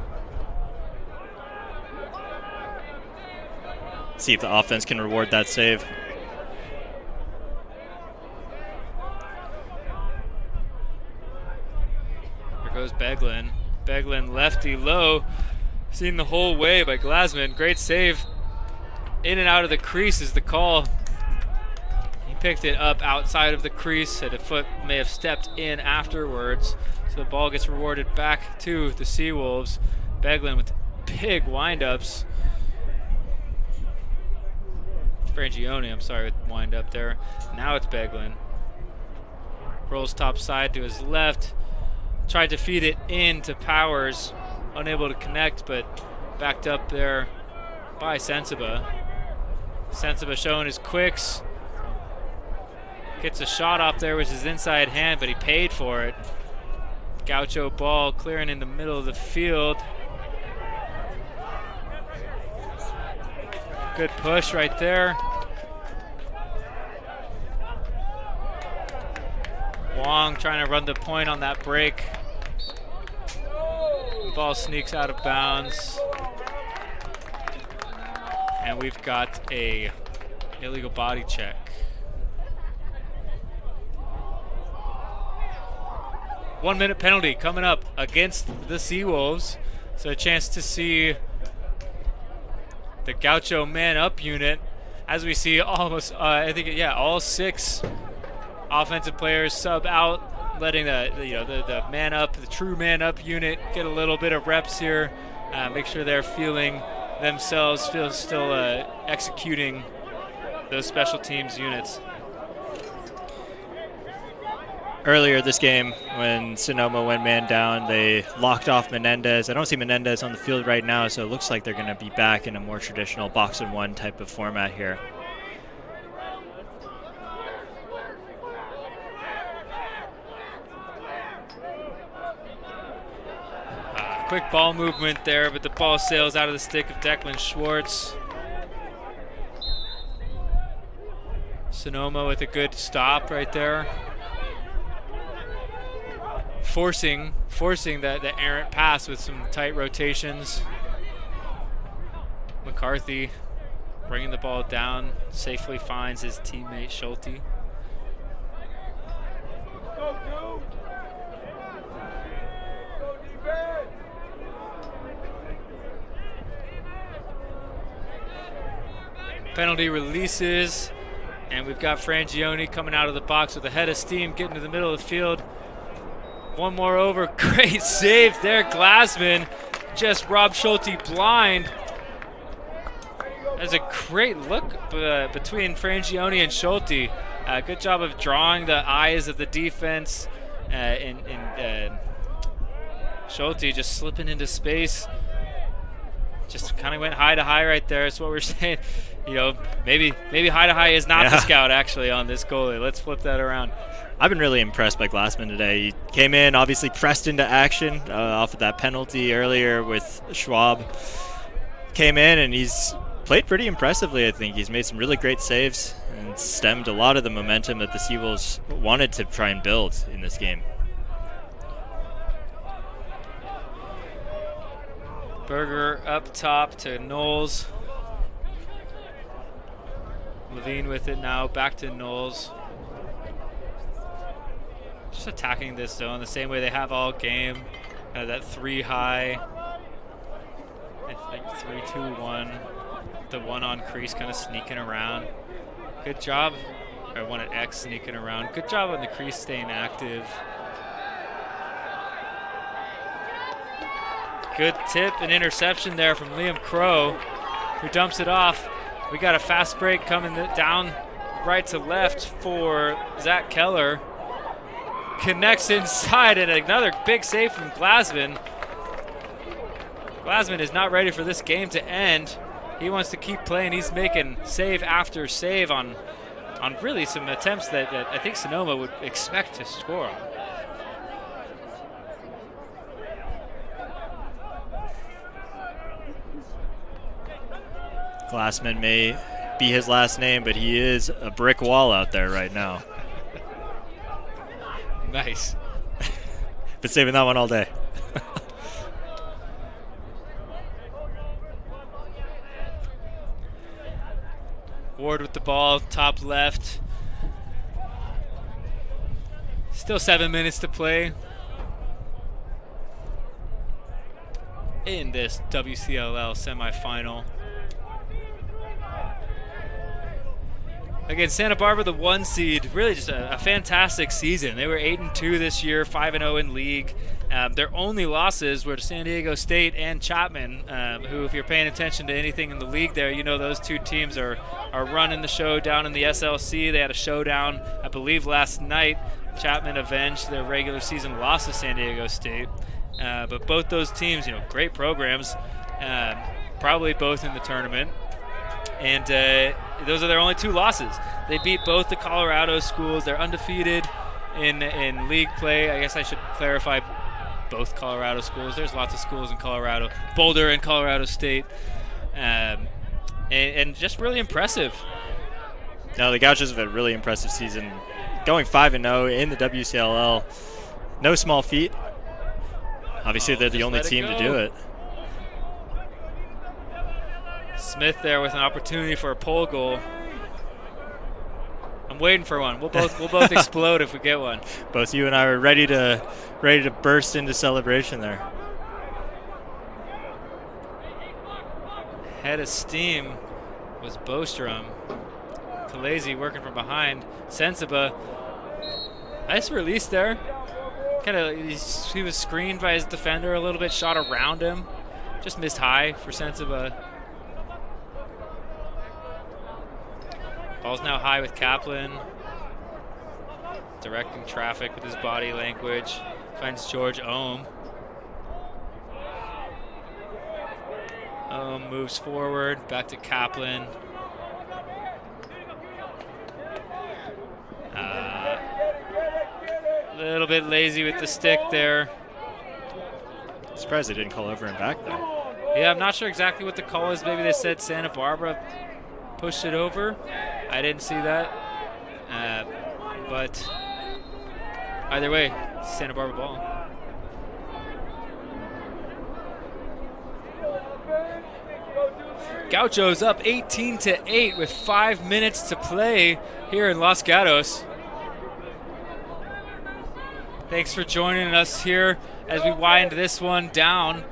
See if the offense can reward that save. There goes Beglin. Beglin lefty low. Seen the whole way by Glasman. Great save. In and out of the crease is the call. He picked it up outside of the crease, and a foot may have stepped in afterwards. So the ball gets rewarded back to the Seawolves. Beglin with big windups. Frangione, I'm sorry, with wind up there. Now it's Beglin. Rolls top side to his left. Tried to feed it into Powers. Unable to connect, but backed up there by Sensiba. Sensiba showing his quicks. Gets a shot off there with his inside hand, but he paid for it. Gaucho ball clearing in the middle of the field. Good push right there. Wong trying to run the point on that break. The ball sneaks out of bounds. And we've got a illegal body check. One-minute penalty coming up against the Seawolves. So a chance to see the Gaucho man-up unit. As we see almost, I think, yeah, all 6 offensive players sub out, letting the man-up, the true man-up unit get a little bit of reps here. Make sure they're feeling themselves, still executing those special teams units. Earlier this game, when Sonoma went man down, they locked off Menendez. I don't see Menendez on the field right now, so it looks like they're going to be back in a more traditional box-and-one type of format here. Quick ball movement there, but the ball sails out of the stick of Declan Schwartz. Sonoma with a good stop right there. Forcing the errant pass with some tight rotations. McCarthy bringing the ball down, safely finds his teammate Schulte. Penalty releases, and we've got Frangione coming out of the box with a head of steam, getting to the middle of the field. One more over, great save there. Glassman just robbed Schulte blind. That's a great look between Frangione and Schulte. Good job of drawing the eyes of the defense. And Schulte just slipping into space. Just kind of went high to high right there. That's what we're saying. You know, maybe high to high is not the scout actually on this goalie. Let's flip that around. I've been really impressed by Glassman today. He came in, obviously pressed into action off of that penalty earlier with Schwab. Came in and he's played pretty impressively, I think. He's made some really great saves and stemmed a lot of the momentum that the Seawolves wanted to try and build in this game. Berger up top to Knowles. Levine with it now, back to Knowles. Just attacking this zone the same way they have all game. That 3 high. It's like 3-2-1. The 1 on crease kind of sneaking around. Good job. Or 1 at X sneaking around. Good job on the crease staying active. Good tip and interception there from Liam Crow, who dumps it off. We got a fast break coming down right to left for Zach Keller. Connects inside, and another big save from Glassman. Glassman is not ready for this game to end. He wants to keep playing. He's making save after save on really some attempts that I think Sonoma would expect to score on. Glassman may be his last name, but he is a brick wall out there right now. Nice. Been saving that one all day. Ward with the ball, top left. Still 7 minutes to play in this WCLL semifinal. Again, Santa Barbara, the 1 seed, really just a fantastic season. They were 8-2 this year, 5-0 in league. Their only losses were to San Diego State and Chapman, who, if you're paying attention to anything in the league there, you know those two teams are running the show down in the SLC. They had a showdown, I believe, last night. Chapman avenged their regular season loss to San Diego State. But both those teams, great programs, probably both in the tournament. And those are their only 2 losses. They beat both the Colorado schools. They're undefeated in league play. I guess I should clarify both Colorado schools. There's lots of schools in Colorado. Boulder and Colorado State. And just really impressive. No, the Gauchos have had a really impressive season. Going 5-0 in the WCLL. No small feat. Obviously, they're the only team to do it. Smith there with an opportunity for a pole goal. I'm waiting for one. We'll both explode if we get one. Both you and I are ready to burst into celebration there. Head of steam was Bostrom. Kalezi working from behind. Sensiba. Nice release there. He was screened by his defender a little bit, shot around him. Just missed high for Sensiba. Ball's now high with Kaplan. Directing traffic with his body language. Finds George Ohm. Ohm moves forward, back to Kaplan. A little bit lazy with the stick there. Surprised they didn't call over and back there. Yeah, I'm not sure exactly what the call is. Maybe they said Santa Barbara pushed it over. I didn't see that. But either way, Santa Barbara ball. Gauchos up 18-8 with 5 minutes to play here in Los Gatos. Thanks for joining us here as we wind this one down.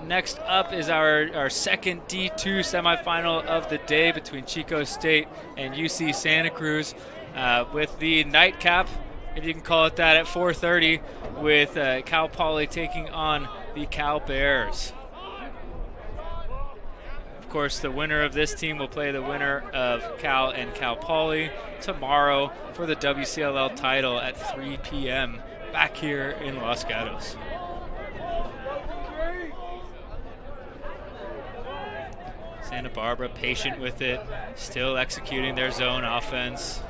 Next up is our second D2 semifinal of the day between Chico State and UC Santa Cruz, with the nightcap, if you can call it that, at 4:30 with Cal Poly taking on the Cal Bears. Of course, the winner of this team will play the winner of Cal and Cal Poly tomorrow for the WCLL title at 3 p.m. back here in Los Gatos. Santa Barbara patient with it, still executing their zone offense.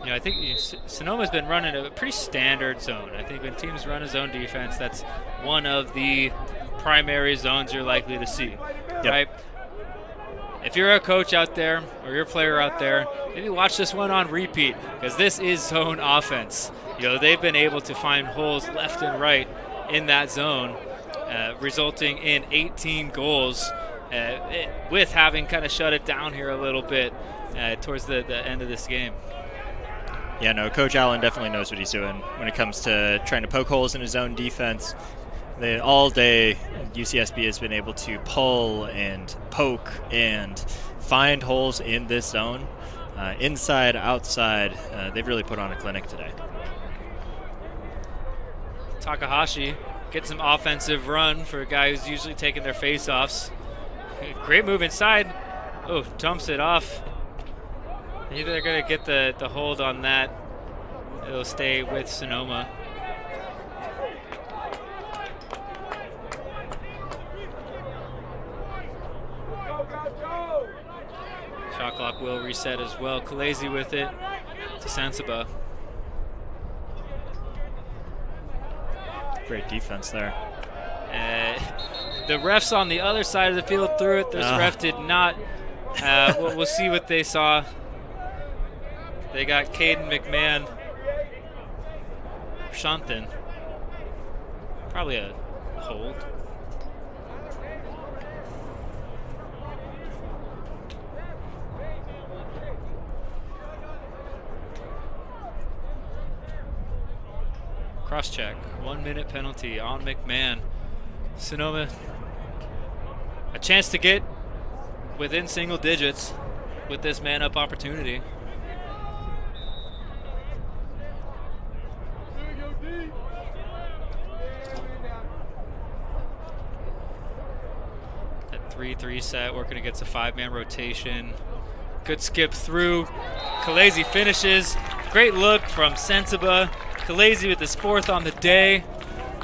I think Sonoma's been running a pretty standard zone. I think when teams run a zone defense, that's one of the primary zones you're likely to see, right? If you're a coach out there or you're a player out there, maybe watch this one on repeat, because this is zone offense. They've been able to find holes left and right in that zone, resulting in 18 goals, with having kind of shut it down here a little bit towards the end of this game. Yeah, no, Coach Allen definitely knows what he's doing when it comes to trying to poke holes in his own defense. All day, UCSB has been able to pull and poke and find holes in this zone. Inside, outside, they've really put on a clinic today. Takahashi gets some offensive run for a guy who's usually taking their face-offs. Great move inside. Oh, dumps it off. Maybe they're going to get the hold on that. It'll stay with Sonoma. Shot clock will reset as well. Kalezi with it to Sensiba. Great defense there. The refs on the other side of the field threw it. This ref did not. We'll see what they saw. They got Caden McMahon. Shantin. Probably a hold. Cross check. 1 minute penalty on McMahon. Sonoma, a chance to get within single digits with this man-up opportunity. That 3-3 set working against a 5-man rotation. Good skip through. Khaleesi finishes. Great look from Sensiba. Khaleesi with his 4th on the day.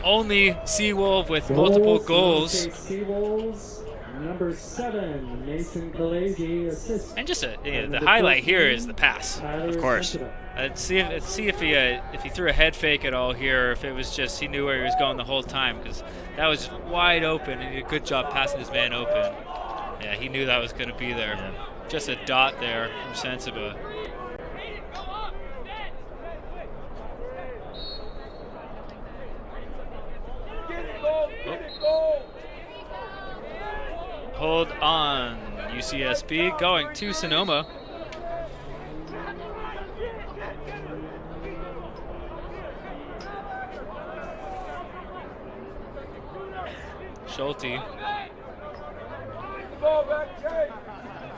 Only Seawolf with multiple goals. Seawolves, number 7, Mason Khaleesi, assist. And just the highlight here is the pass. Of course. See if he threw a head fake at all here, or if it was just he knew where he was going the whole time, because that was wide open, and he did a good job passing his man open. Yeah, he knew that was going to be there. Yeah. Just a dot there from Sensiba. Hold on, UCSB going to Sonoma. Schulte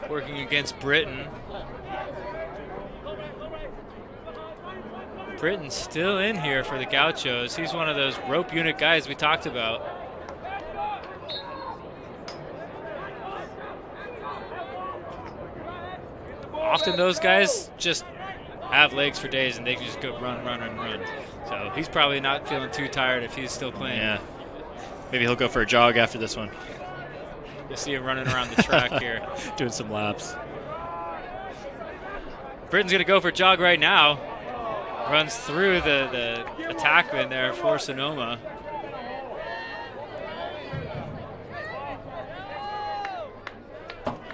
working against Britton. Britton's still in here for the Gauchos. He's one of those rope unit guys we talked about. Often those guys just have legs for days and they can just go run. So he's probably not feeling too tired if he's still playing. Yeah. Maybe he'll go for a jog after this one. You'll see him running around the track here. Doing some laps. Britton's going to go for a jog right now. Runs through the attackman there for Sonoma.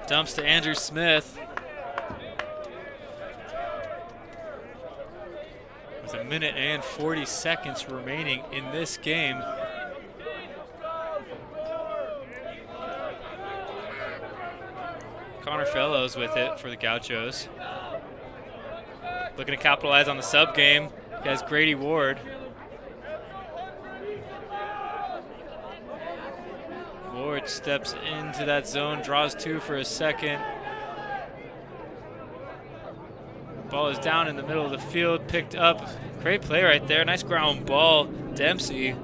Dumps to Andrew Smith. With 1 minute and 40 seconds remaining in this game. Connor Fellows with it for the Gauchos. Looking to capitalize on the sub game. He has Grady Ward. Ward steps into that zone, draws 2 for a second. Ball is down in the middle of the field, picked up. Great play right there. Nice ground ball. Dempsey.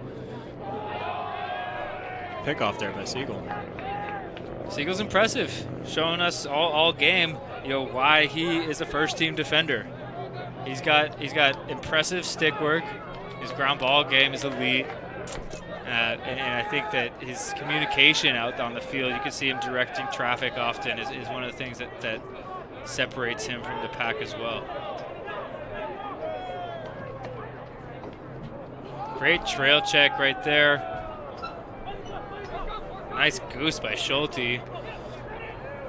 Pick off there by Siegel. Siegel's impressive, showing us all game, why he is a first-team defender. He's got impressive stick work. His ground ball game is elite, and I think that his communication out on the field, you can see him directing traffic often, is one of the things that separates him from the pack as well. Great trail check right there. Nice goose by Schulte.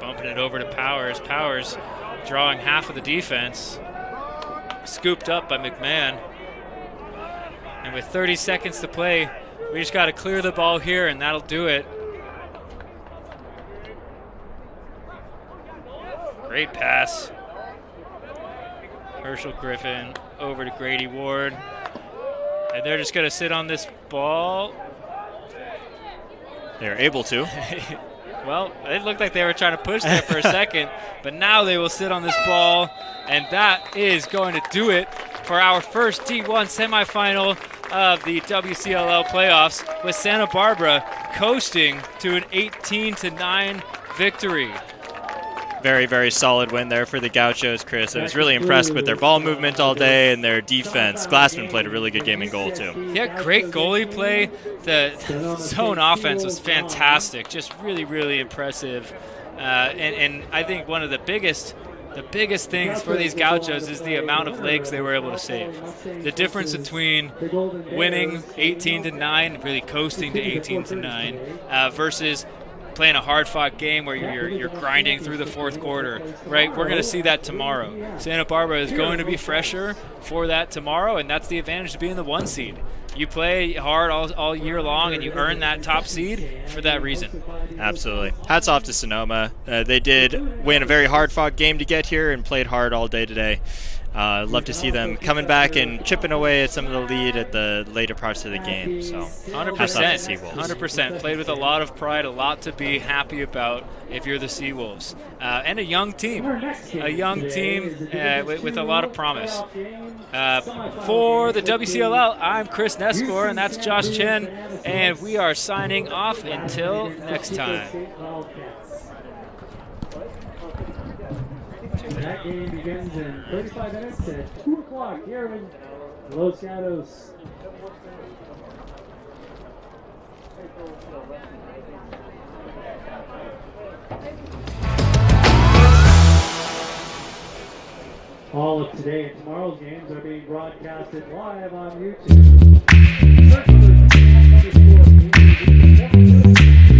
Bumping it over to Powers. Powers drawing half of the defense. Scooped up by McMahon. And with 30 seconds to play, we just got to clear the ball here, and that'll do it. Great pass. Herschel Griffin over to Grady Ward. And they're just going to sit on this ball. They're able to. Well, it looked like they were trying to push there for a second, but now they will sit on this ball, and that is going to do it for our first D1 semifinal of the WCLL playoffs, with Santa Barbara coasting to an 18-9 victory. Very, very solid win there for the Gauchos, Chris. I was really impressed with their ball movement all day and their defense. Glassman played a really good game in goal, too. Yeah, great goalie play. The zone offense was fantastic. Just really, really impressive. And I think one of the biggest things for these Gauchos is the amount of legs they were able to save. The difference between winning 18-9, really coasting to 18-9, versus playing a hard-fought game where you're grinding through the fourth quarter, right? We're going to see that tomorrow. Santa Barbara is going to be fresher for that tomorrow, and that's the advantage of being the 1 seed. You play hard all year long, and you earn that top seed for that reason. Absolutely. Hats off to Sonoma. They did win a very hard-fought game to get here and played hard all day today. love to see them coming back and chipping away at some of the lead at the later parts of the game. So 100%. Seawolves. 100%. Played with a lot of pride, a lot to be happy about if you're the Seawolves. And a young team. A young team with a lot of promise. For the WCLL, I'm Chris Neskor, and that's Josh Chen. And we are signing off until next time. That game begins in 35 minutes at 2 o'clock here in Los Gatos. All of today and tomorrow's games are being broadcasted live on YouTube. Search for